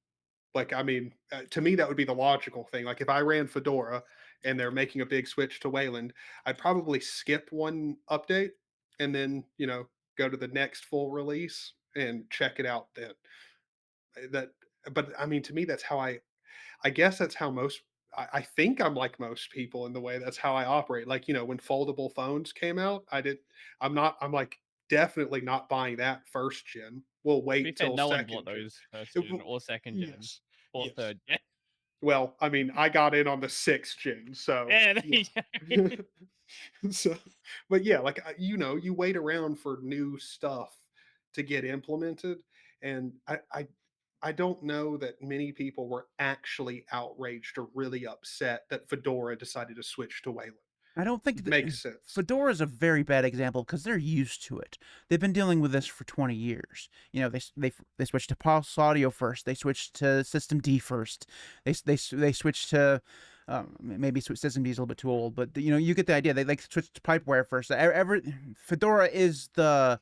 Like, I mean, to me, that would be the logical thing. Like, if I ran Fedora and they're making a big switch to Wayland, I'd probably skip one update and then, go to the next full release and check it out then. That, but I mean, to me, that's how I guess that's how most, I think I'm like most people in the way that's how I operate. Like, when foldable phones came out, I'm like definitely not buying that first gen. We'll To be wait fair, till no one bought second gen. those first It gen w- or second gen yes. or Yes. third gen. Well, I mean, I got in on the sixth gen, so Yeah, there yeah. you go. So, but yeah, like you wait around for new stuff to get implemented, and I don't know that many people were actually outraged or really upset that Fedora decided to switch to Wayland. I don't think that Makes sense. Fedora is a very bad example because they're used to it. They've been dealing with this for 20 years. They switched to Pulse Audio first. They switched to System D first. They switched to maybe System D is a little bit too old, but you get the idea. They switched to Pipewire first. Fedora is the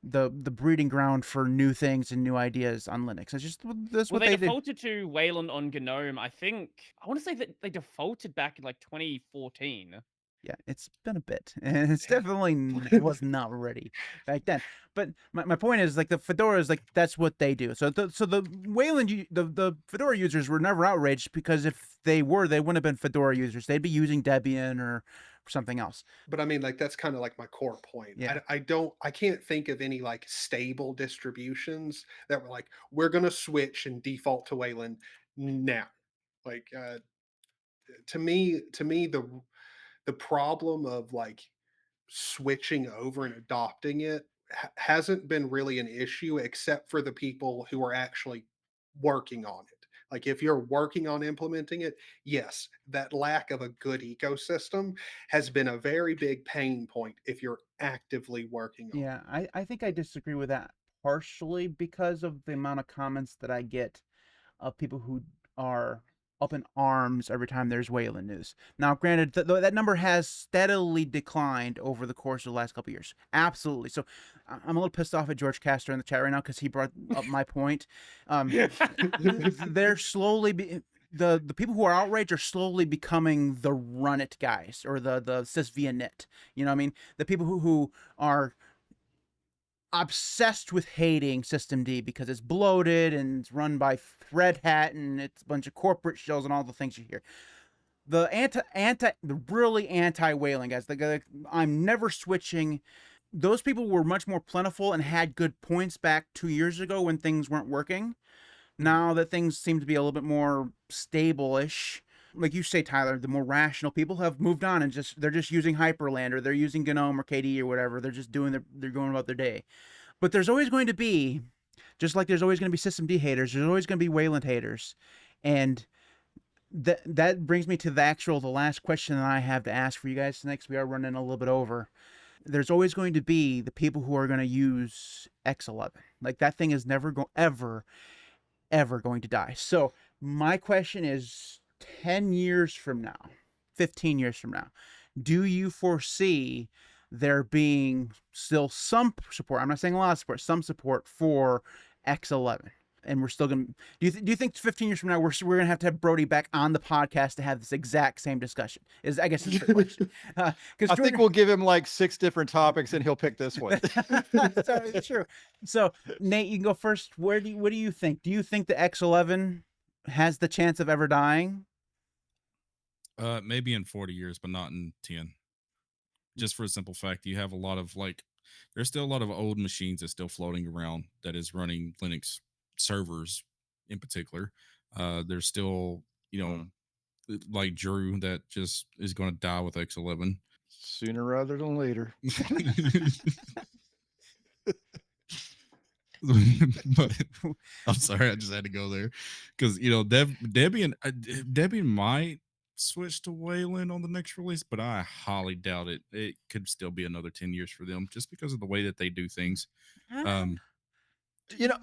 breeding ground for new things and new ideas on Linux. It's just that's Well, what they they do. defaulted to Wayland on GNOME. I think I want to say that they defaulted back in like 2014. Yeah, it's been a bit, and it's Yeah. definitely was not ready back then. But my point is, like, the Fedora is like that's what they do. So the Wayland the Fedora users were never outraged because if they were, they wouldn't have been Fedora users. They'd be using Debian or something else. But I mean, like that's kind of like my core point. Yeah. I can't think of any like stable distributions that were like we're gonna switch and default to Wayland now. Like to me the problem of like switching over and adopting it hasn't been really an issue except for the people who are actually working on it. Like if you're working on implementing it, yes, that lack of a good ecosystem has been a very big pain point if you're actively working on Yeah, I think I disagree with that partially because of the amount of comments that I get of people who are up in arms every time there's Wayland news. Now, granted, that number has steadily declined over the course of the last couple of years. Absolutely. So I'm a little pissed off at George Castor in the chat right now because he brought up my point. They're slowly the people who are outraged are slowly becoming the run it guys or the sysvianit. You know what I mean? The people who are obsessed with hating System D because it's bloated and it's run by Red Hat and it's a bunch of corporate shells and all the things you hear. The really anti Wayland guys, I'm never switching. Those people were much more plentiful and had good points back 2 years ago when things weren't working. Now that things seem to be a little bit more stable-ish, like you say, Tyler, the more rational people have moved on and they're just using Hyperland or they're using GNOME or KDE or whatever. They're just they're going about their day. But there's always going to be, just like there's always going to be System D haters, there's always going to be Wayland haters. And that brings me to the last question that I have to ask for you guys tonight, because we are running a little bit over. There's always going to be the people who are going to use X11. Like that thing is never ever going to die. So my question is 10 years from now, 15 years from now, do you foresee there being still some support? I'm not saying a lot of support, some support for X11. And we're still going to, do you think 15 years from now, we're going to have Brodie back on the podcast to have this exact same discussion? I guess it's the question. I think we'll give him like 6 different topics and he'll pick this one. It's true. So Nate, you can go first. What do you think? Do you think the X11 has the chance of ever dying? Maybe in 40 years, but not in 10. Just for a simple fact, you have a lot of like there's still a lot of old machines that's still floating around that is running Linux servers in particular. There's still, like Drew that just is going to die with X11. Sooner rather than later. But I'm sorry, I just had to go there because Debian might switch to Wayland on the next release, but I highly doubt it. It could still be another 10 years for them just because of the way that they do things.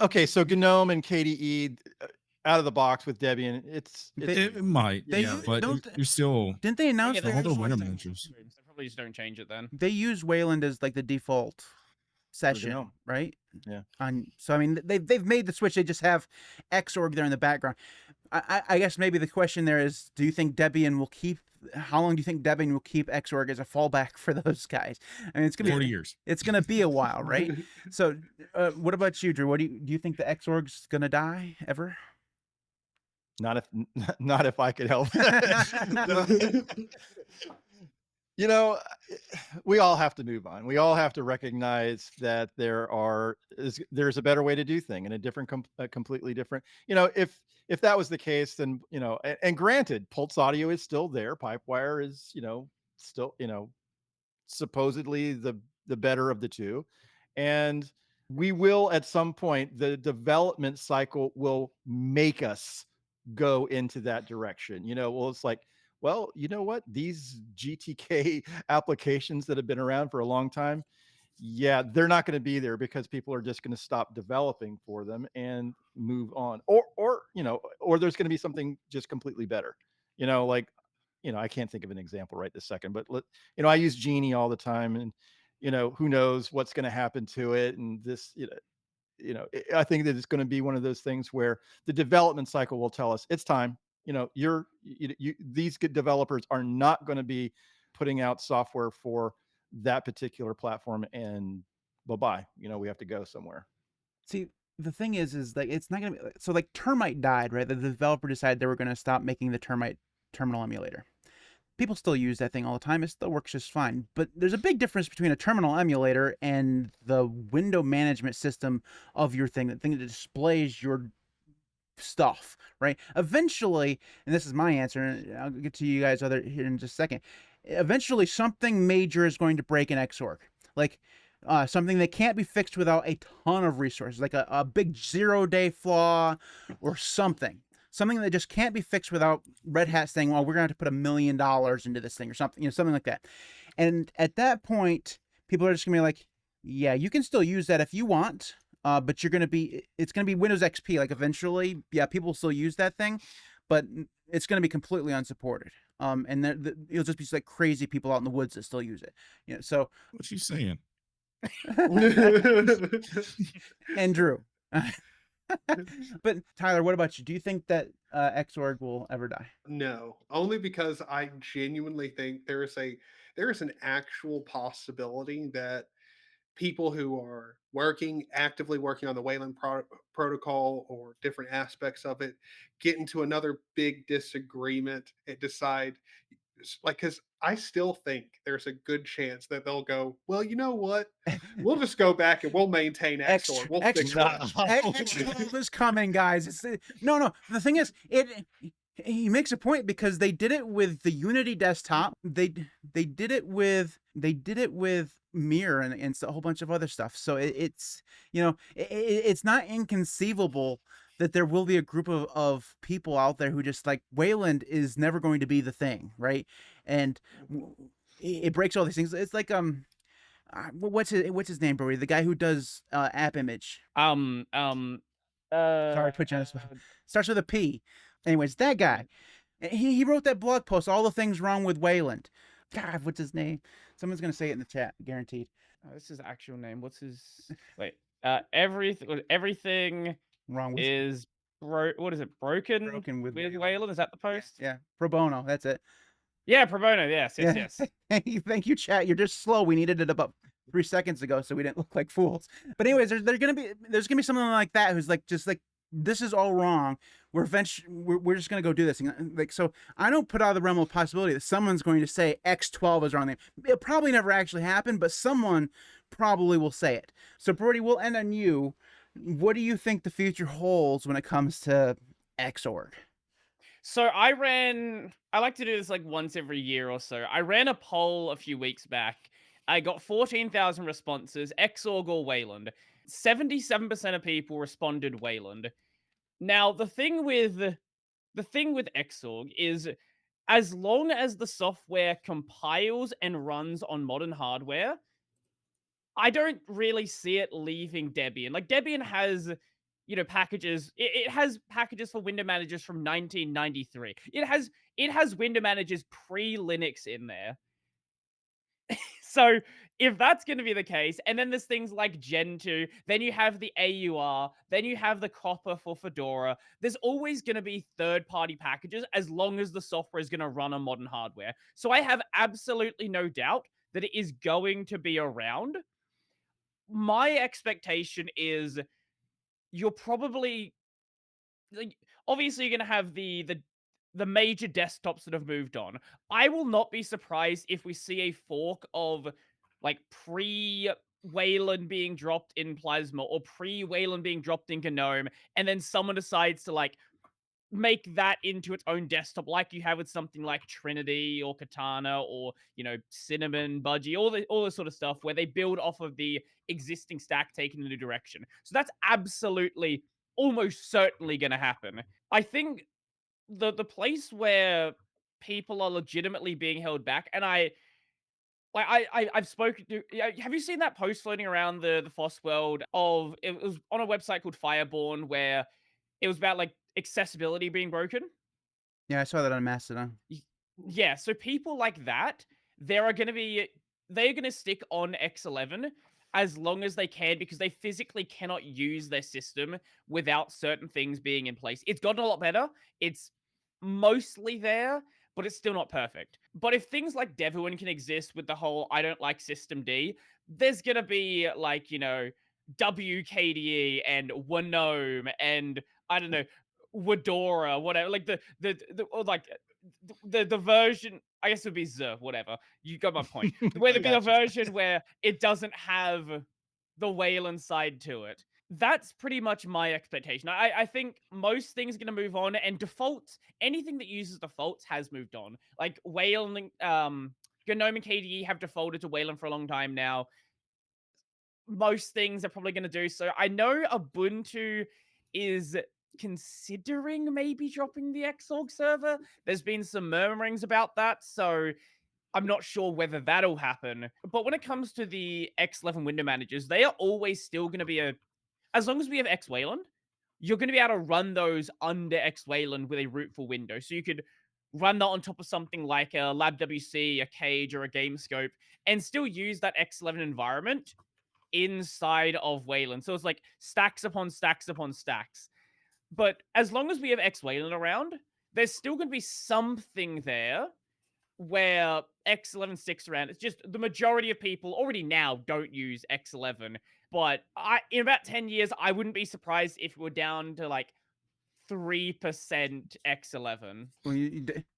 Okay, so GNOME and KDE out of the box with Debian, it might, but you're still. Didn't they announce all the winter They managers? probably just don't change it then. They use Wayland as like the default session, GNOME. right? Yeah. So I mean, they've made the switch. They just have Xorg there in the background. I guess maybe the question there is, do you think Debian will keep? How long do you think Debian will keep Xorg as a fallback for those guys? I mean, it's gonna be 40 years. It's gonna be a while, right? So, what about you, Drew? What do you think the Xorg's gonna die ever? Not if I could help. We all have to move on. We all have to recognize that there's a better way to do thing and a completely different. If that was the case, then and granted, Pulse Audio is still there. Pipewire is still supposedly the better of the two, and we will at some point, the development cycle will make us go into that direction. It's like, well, you know what? These GTK applications that have been around for a long time, yeah, they're not going to be there because people are just going to stop developing for them and move on. Or there's going to be something just completely better. I can't think of an example right this second, but I use Genie all the time, and who knows what's going to happen to it. And this, I think that it's going to be one of those things where the development cycle will tell us it's time. These good developers are not going to be putting out software for that particular platform, and bye-bye. We have to go somewhere. See, the thing is like, it's not gonna be so. Like Termite died, right? The developer decided they were going to stop making the Termite terminal emulator. People still use that thing all the time. It still works just fine. But there's a big difference between a terminal emulator and the window management system of your thing, the thing that displays your stuff, right? Eventually, and this is my answer, and I'll get to you guys here in just a second. Eventually, something major is going to break in Xorg. Like something that can't be fixed without a ton of resources, like a big 0-day flaw or something. Something that just can't be fixed without Red Hat saying, well, we're going to have to put $1 million into this thing or something, something like that. And at that point, people are just going to be like, yeah, you can still use that if you want, but it's going to be Windows XP. Like eventually, yeah, people will still use that thing, but it's going to be completely unsupported. And it'll just be like crazy people out in the woods that still use it. So what you saying? And Drew. But Tyler, what about you? Do you think that Xorg will ever die? No, only because I genuinely think there is an actual possibility that people who are actively working on the Wayland protocol or different aspects of it get into another big disagreement and decide, like, because I still think there's a good chance that they'll go, well, you know what? We'll just go back and we'll maintain Xorg. We'll fix it. Xorg is coming, guys. No. The thing is, he makes a point because they did it with the Unity desktop. They did it with Mir and a whole bunch of other stuff. So it's not inconceivable that there will be a group of people out there who just like, Wayland is never going to be the thing, right? And it breaks all these things. It's like what's his name, Brodie? The guy who does App Image. Sorry, put you on the spot. Starts with a P. Anyways, that guy. He wrote that blog post, all the things wrong with Wayland. God, what's his name? Someone's gonna say it in the chat, guaranteed. This is actual name. What's his? Wait. Everything Wrong with is what is it? Broken with Wayland. Is that the post? Yeah. Pro bono. That's it. Yeah, pro bono. Yes. Thank you, chat. You're just slow. We needed it about 3 seconds ago, so we didn't look like fools. But anyways, there's gonna be something like that who's like just like this is all wrong. We're just gonna go do this. Like, so I don't put out of the realm of possibility that someone's going to say X12 is wrong. It'll probably never actually happen, but someone probably will say it. So Brodie, we'll end on you. What do you think the future holds when it comes to Xorg? So I like to do this like once every year or so. I ran a poll a few weeks back. I got 14,000 responses, Xorg or Wayland. 77% of people responded Wayland. Now, the thing with Xorg is, as long as the software compiles and runs on modern hardware, I don't really see it leaving Debian. Like, Debian has, packages. It has packages for window managers from 1993. It has window managers pre-Linux in there. So if that's going to be the case, and then there's things like Gentoo, then you have the AUR, then you have the Copper for Fedora. There's always going to be third-party packages as long as the software is going to run on modern hardware. So I have absolutely no doubt that it is going to be around. My expectation is you're probably, like, obviously you're going to have the major desktops that have moved on. I will not be surprised if we see a fork of, like, pre Wayland being dropped in Plasma or pre Wayland being dropped in GNOME, and then someone decides to, like, make that into its own desktop, like you have with something like Trinity or Katana or, Cinnamon, Budgie, all this sort of stuff, where they build off of the existing stack taken in a new direction. So that's absolutely, almost certainly going to happen. I think the place where people are legitimately being held back, and I've spoken to. Yeah, have you seen that post floating around the FOSS world of, it was on a website called Fireborn, where it was about, like, accessibility being broken? Yeah, I saw that on Mastodon. Yeah, so people like that, they're gonna stick on X11 as long as they can, because they physically cannot use their system without certain things being in place. It's gotten a lot better. It's mostly there, but it's still not perfect. But if things like Devuan can exist with the whole I don't like system D, there's gonna be, like, WKDE and Gnome and, I don't know, Wedora, whatever, like or like the version, I guess it would be Z, whatever. You got my point. Where there'd be a Gotcha. version where it doesn't have the Wayland side to it. That's pretty much my expectation. I think most things are going to move on, and defaults, anything that uses defaults has moved on. Like Wayland, GNOME and KDE have defaulted to Wayland for a long time now. Most things are probably going to do so. I know Ubuntu is considering maybe dropping the Xorg server. There's been some murmurings about that, so I'm not sure whether that'll happen. But when it comes to the X11 window managers, they are always still going to be as long as we have X Wayland, you're going to be able to run those under X Wayland with a rootful window. So you could run that on top of something like a LabWC, a Cage, or a GameScope, and still use that X11 environment inside of Wayland. So it's like stacks upon stacks upon stacks. But as long as we have X Wayland around, there's still going to be something there where X11 sticks around. It's just the majority of people already now don't use X11. But in about 10 years, I wouldn't be surprised if we're down to like 3% X11. Well,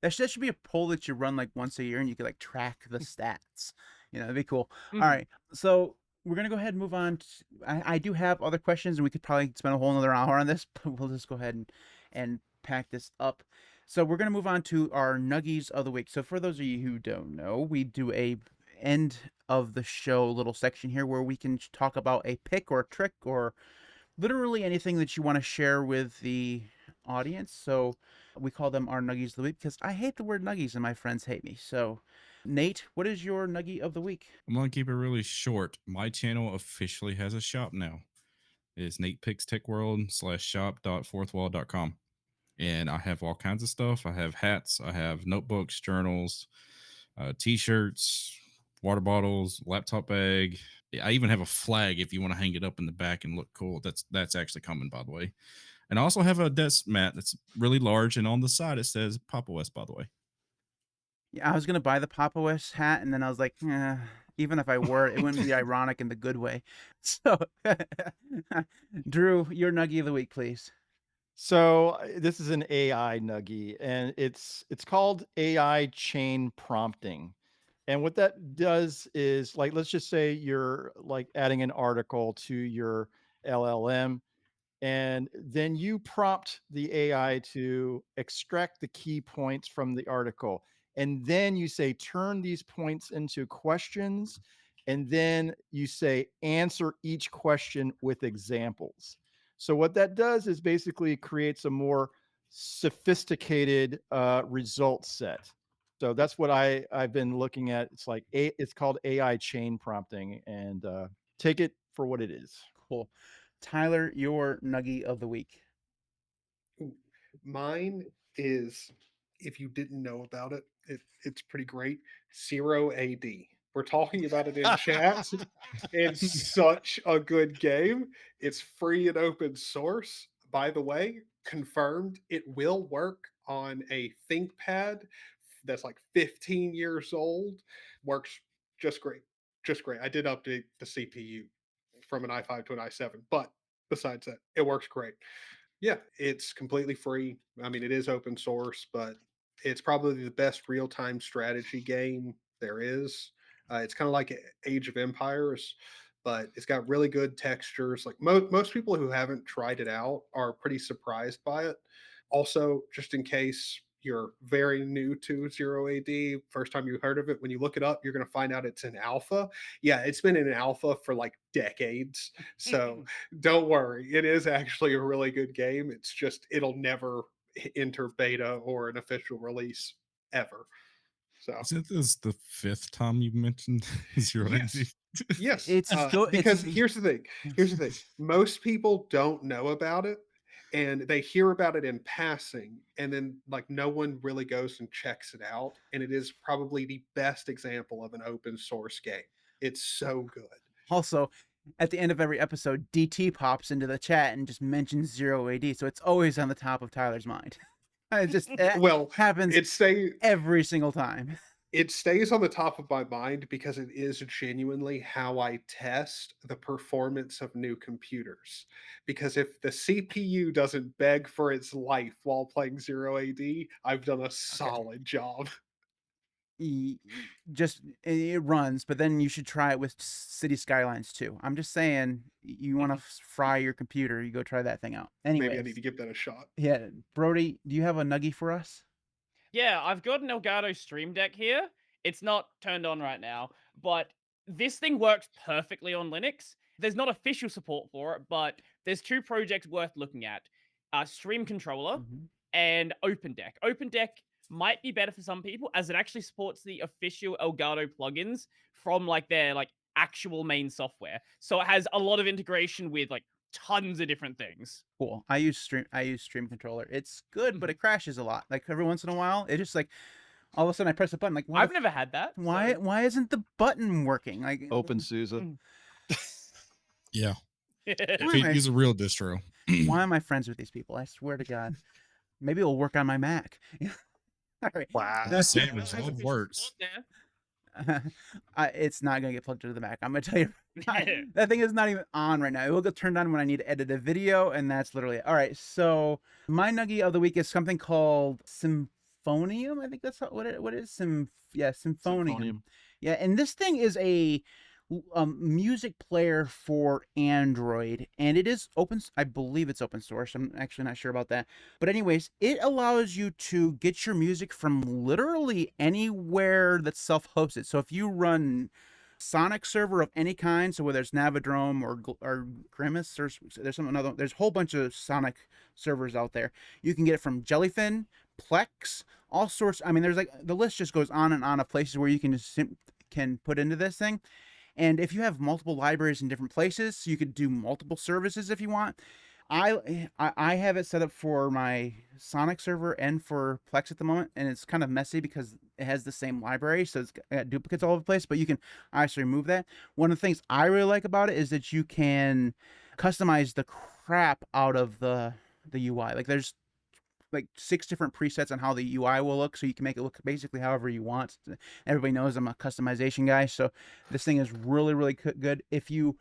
that should be a poll that you run like once a year, and you could like track the stats. That'd be cool. Mhm. All right, so we're gonna go ahead and move on. I do have other questions, and we could probably spend a whole another hour on this, but we'll just go ahead and pack this up. So we're gonna move on to our Nuggies of the week. So for those of you who don't know, we do a end of the show little section here where we can talk about a pick or a trick or literally anything that you want to share with the audience. So we call them our Nuggies of the week because I hate the word Nuggies and my friends hate me. So Nate, what is your Nuggie of the week? I'm going to keep it really short. My channel officially has a shop now. It's Nate Picks Tech World /shop.fourthwall.com. And I have all kinds of stuff. I have hats, I have notebooks, journals, t-shirts, water bottles, laptop bag. I even have a flag if you want to hang it up in the back and look cool. That's actually coming, by the way. And I also have a desk mat that's really large, and on the side it says Papa West, by the way. Yeah, I was gonna buy the Papa West hat, and then I was like, even if I wore it, it wouldn't be ironic in the good way. So, Drew, your Nuggie of the week, please. So this is an AI Nuggie, and it's called AI chain prompting. And what that does is, like, let's just say you're like adding an article to your LLM, and then you prompt the AI to extract the key points from the article. And then you say, turn these points into questions. And then you say, answer each question with examples. So, what that does is basically creates a more sophisticated result set. So that's what I've been looking at. It's like it's called AI chain prompting, and take it for what it is. Cool. Tyler, your nuggie of the week. Ooh, mine is, if you didn't know about it, it's pretty great. Zero AD. We're talking about it in chat. It's such a good game. It's free and open source. By the way, confirmed it will work on a ThinkPad that's like 15 years old. Works just great. Just great. I did update the CPU from an i5 to an i7, but besides that, it works great. Yeah, it's completely free. I mean, it is open source, but it's probably the best real time strategy game there is. It's kind of like Age of Empires, but it's got really good textures. Like most people who haven't tried it out are pretty surprised by it. Also, just in case you're very new to Zero AD, first time you heard of it, when you look it up, you're going to find out it's an alpha. Yeah, it's been in alpha for like decades. So don't worry, it is actually a really good game. It's just it'll never enter beta or an official release ever. So Isn't this the fifth time you mentioned Zero yes, AD? yes. It's good. Because here's the thing. Here's the thing. Most people don't know about it, and they hear about it in passing, and then like no one really goes and checks it out. And it is probably the best example of an open source game. It's so good. Also, at the end of every episode, DT pops into the chat and just mentions Zero AD, so it's always on the top of Tyler's mind. It Well, happens it every single time. stays on the top of my mind because it is genuinely how I test the performance of new computers. Because if the CPU doesn't beg for its life while playing Zero AD, I've done a solid job. Just it runs, but then you should try it with City Skylines too. I'm just saying, you want to fry your computer, you go try that thing out. Maybe I Anyways, need to give that a shot. yeah, Brodie, do you have a nuggie for us? Yeah, I've got an Elgato Stream Deck here. It's not turned on right now, but this thing works perfectly on Linux. There's not official support for it, but there's two projects worth looking at: Stream Controller and Open Deck. Open Deck might be better for some people, as it actually supports the official Elgato plugins from like their like actual main software. So it has a lot of integration with like tons of different things. Cool. I use Stream Controller. It's good, but it crashes a lot. Like every once in a while, it just like all of a sudden I press a button. Like I've never had that. why isn't the button working? Like Open Sousa. Yeah. Why am I- He's a real distro. why am I friends with these people? I swear to God. Maybe it'll work on my Mac. All right. Wow. That's Yeah, it. there's It official works. support there. It's not gonna get plugged into the Mac. I'm gonna tell you, that thing is not even on right now. It will get turned on when I need to edit a video, and that's literally it. All right. So my nuggie of the week is something called Symphonium. I think that's what it is. Symphonium. Symphonium. Yeah, and this thing is a music player for Android, and it is open. I believe it's open source. I'm actually not sure about that. But anyways, it allows you to get your music from literally anywhere that's self-hosted. So if you run Sonic server of any kind, so whether it's Navidrome or Grimace, or there's another, there's a whole bunch of Sonic servers out there. You can get it from Jellyfin, Plex, all sorts. I mean, there's like the list just goes on and on of places where you can just can put into this thing. And if you have multiple libraries in different places, you could do multiple services if you want. I have it set up for my Sonic server and for Plex at the moment, and it's kind of messy because it has the same library, so it's got duplicates all over the place, but you can actually remove that. One of the things I really like about it is that you can customize the crap out of the UI. Like there's like 6 different presets on how the UI will look, so you can make it look basically however you want. Everybody knows I'm a customization guy, so this thing is really, really good. If you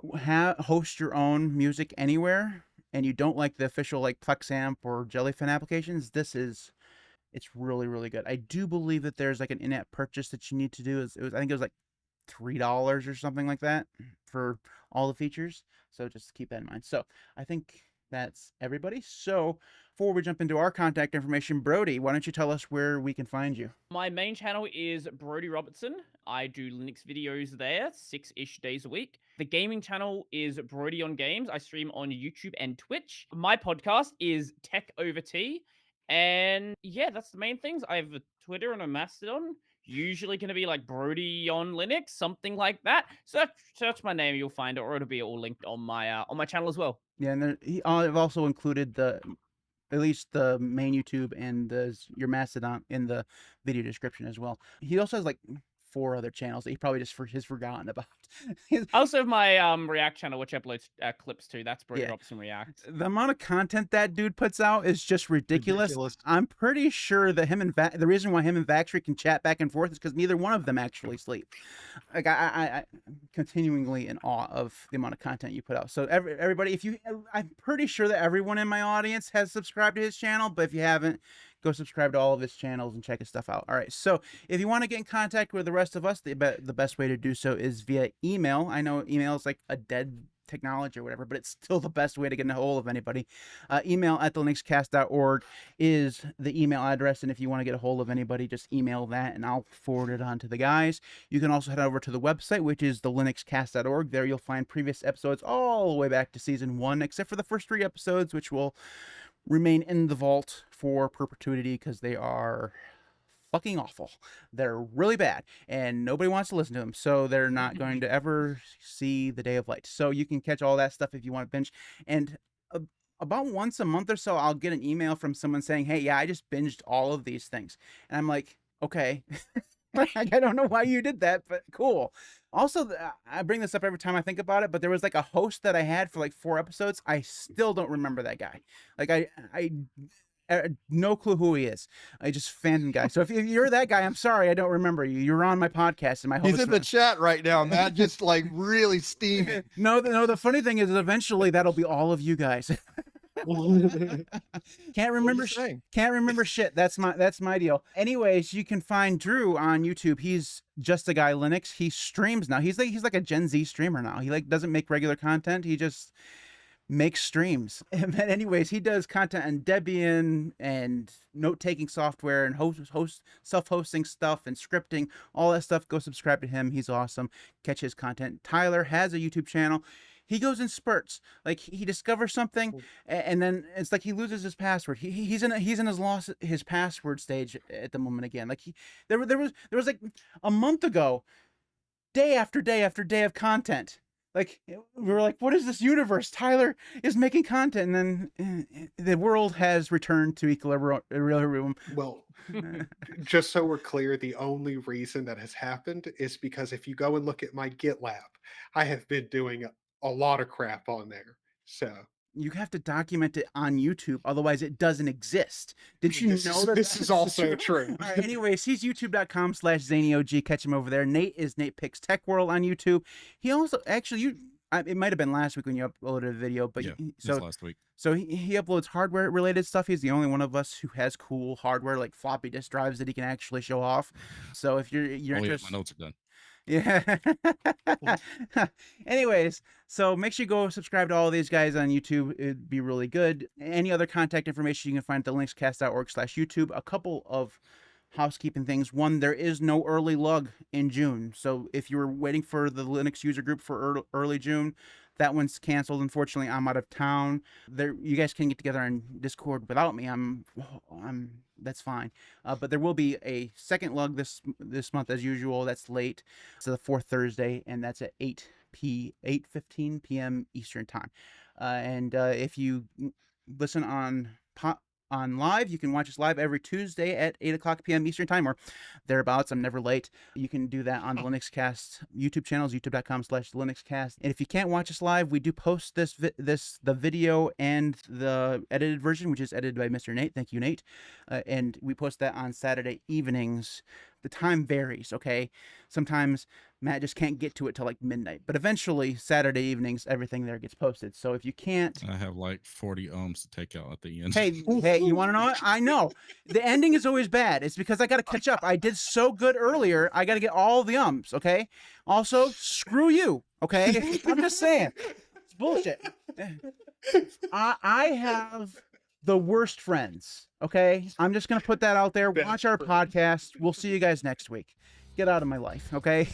host your own music anywhere, and you don't like the official like PlexAmp or Jellyfin applications, it's really, really good. I do believe that there's like an in-app purchase that you need to do. I think it was like $3 or something like that for all the features. So just keep that in mind. So I think that's everybody. So before we jump into our contact information, Brodie, why don't you tell us where we can find you? My main channel is Brodie Robertson. I do Linux videos there 6-ish days a week. The gaming channel is Brodie on Games. I stream on YouTube and Twitch. My podcast is Tech Over Tea. And yeah, that's the main things. I have a Twitter and a Mastodon. Usually going to be like Brodie on Linux, something like that. Search my name, you'll find it, or it'll be all linked on my channel as well. Yeah, and I've also included at least the main YouTube and your Mastodon in the video description as well. He also has like 4 other channels that he probably just has forgotten about. I also have my React channel, which uploads clips to. That's Brodie Yeah. Robertson React. The amount of content that dude puts out is just ridiculous. I'm pretty sure that the reason why him and Vaxry can chat back and forth is because neither one of them actually sleep. Like I'm continually in awe of the amount of content you put out. So everybody, I'm pretty sure that everyone in my audience has subscribed to his channel, but if you haven't, go subscribe to all of his channels and check his stuff out. All right, so if you want to get in contact with the rest of us, the best way to do so is via email. I know email is like a dead technology or whatever, but it's still the best way to get a hold of anybody. Email at thelinuxcast.org is the email address, and if you want to get a hold of anybody, just email that and I'll forward it on to the guys. You can also head over to the website, which is thelinuxcast.org. There you'll find previous episodes all the way back to season 1, except for the first 3 episodes, which will remain in the vault for perpetuity because they are fucking awful. They're really bad and nobody wants to listen to them, so they're not going to ever see the day of light. So you can catch all that stuff if you want to binge. And about once a month or so, I'll get an email from someone saying, hey, yeah, I just binged all of these things. And I'm like, okay. I don't know why you did that, but cool. Also, I bring this up every time I think about it, but there was like a host that I had for like 4 episodes. I still don't remember that guy. Like I no clue who he is. I just fandom guy. So if you're that guy, I'm sorry, I don't remember you. You're on my podcast, and my host. He's in the chat right now, Matt, just like really steaming. No, the funny thing is that eventually that'll be all of you guys. Can't remember shit. That's my deal. Anyways, you can find Drew on YouTube. He's Just a Guy Linux. He streams now. He's like a Gen Z streamer now. He like doesn't make regular content. He just makes streams. But anyways, he does content on Debian and note-taking software and self-hosting stuff and scripting, all that stuff. Go subscribe to him. He's awesome. Catch his content. Tyler has a YouTube channel. He goes in spurts. Like he discovers something, and then it's like he loses his password. He's in his password stage at the moment again. Like there was like a month ago, day after day after day of content. Like we were like, what is this universe? Tyler is making content, and then the world has returned to equilibrium. Well, just so we're clear, the only reason that has happened is because if you go and look at my GitLab, I have been doing a lot of crap on there. So you have to document it on YouTube, otherwise it doesn't exist. Did you know that this is also true? All right, anyways, he's youtube.com/ZanyOG. Catch him over there. Nate is Nate Picks Tech World on YouTube. He also actually it might have been last week when you uploaded a video, but yeah, so last week. So he uploads hardware related stuff. He's the only one of us who has cool hardware like floppy disk drives that he can actually show off. So if you're interested, my notes are done. Yeah. Anyways, so make sure you go subscribe to all of these guys on YouTube. It'd be really good. Any other contact information you can find at thelinuxcast.org/YouTube. A couple of housekeeping things. One, there is no early lug in June. So if you were waiting for the Linux user group for early June, that one's canceled. Unfortunately, I'm out of town. You guys can get together on Discord without me. That's fine. But there will be a second lug this month as usual. That's late. So the 4th Thursday, and that's at 8:15 p.m. Eastern time. And if you listen on live, you can watch us live every Tuesday at 8:00 p.m. Eastern time or thereabouts. I'm never late. You can do that on the LinuxCast YouTube channels, youtube.com/LinuxCast. And if you can't watch us live, we do post the video and the edited version, which is edited by Mr. Nate. Thank you, Nate. And we post that on Saturday evenings the time varies. Okay, sometimes Matt just can't get to it till like midnight, but eventually Saturday evenings everything there gets posted. So if you can't, I have like 40 ohms to take out at the end. hey, you want to know? I know the ending is always bad. It's because I got to catch up. I did so good earlier. I got to get all the ums. Okay. Also, screw you. Okay. I'm just saying, it's bullshit. I have the worst friends. Okay. I'm just gonna put that out there. Best Watch our friends. podcast. We'll see you guys next week. Get out of my life. Okay.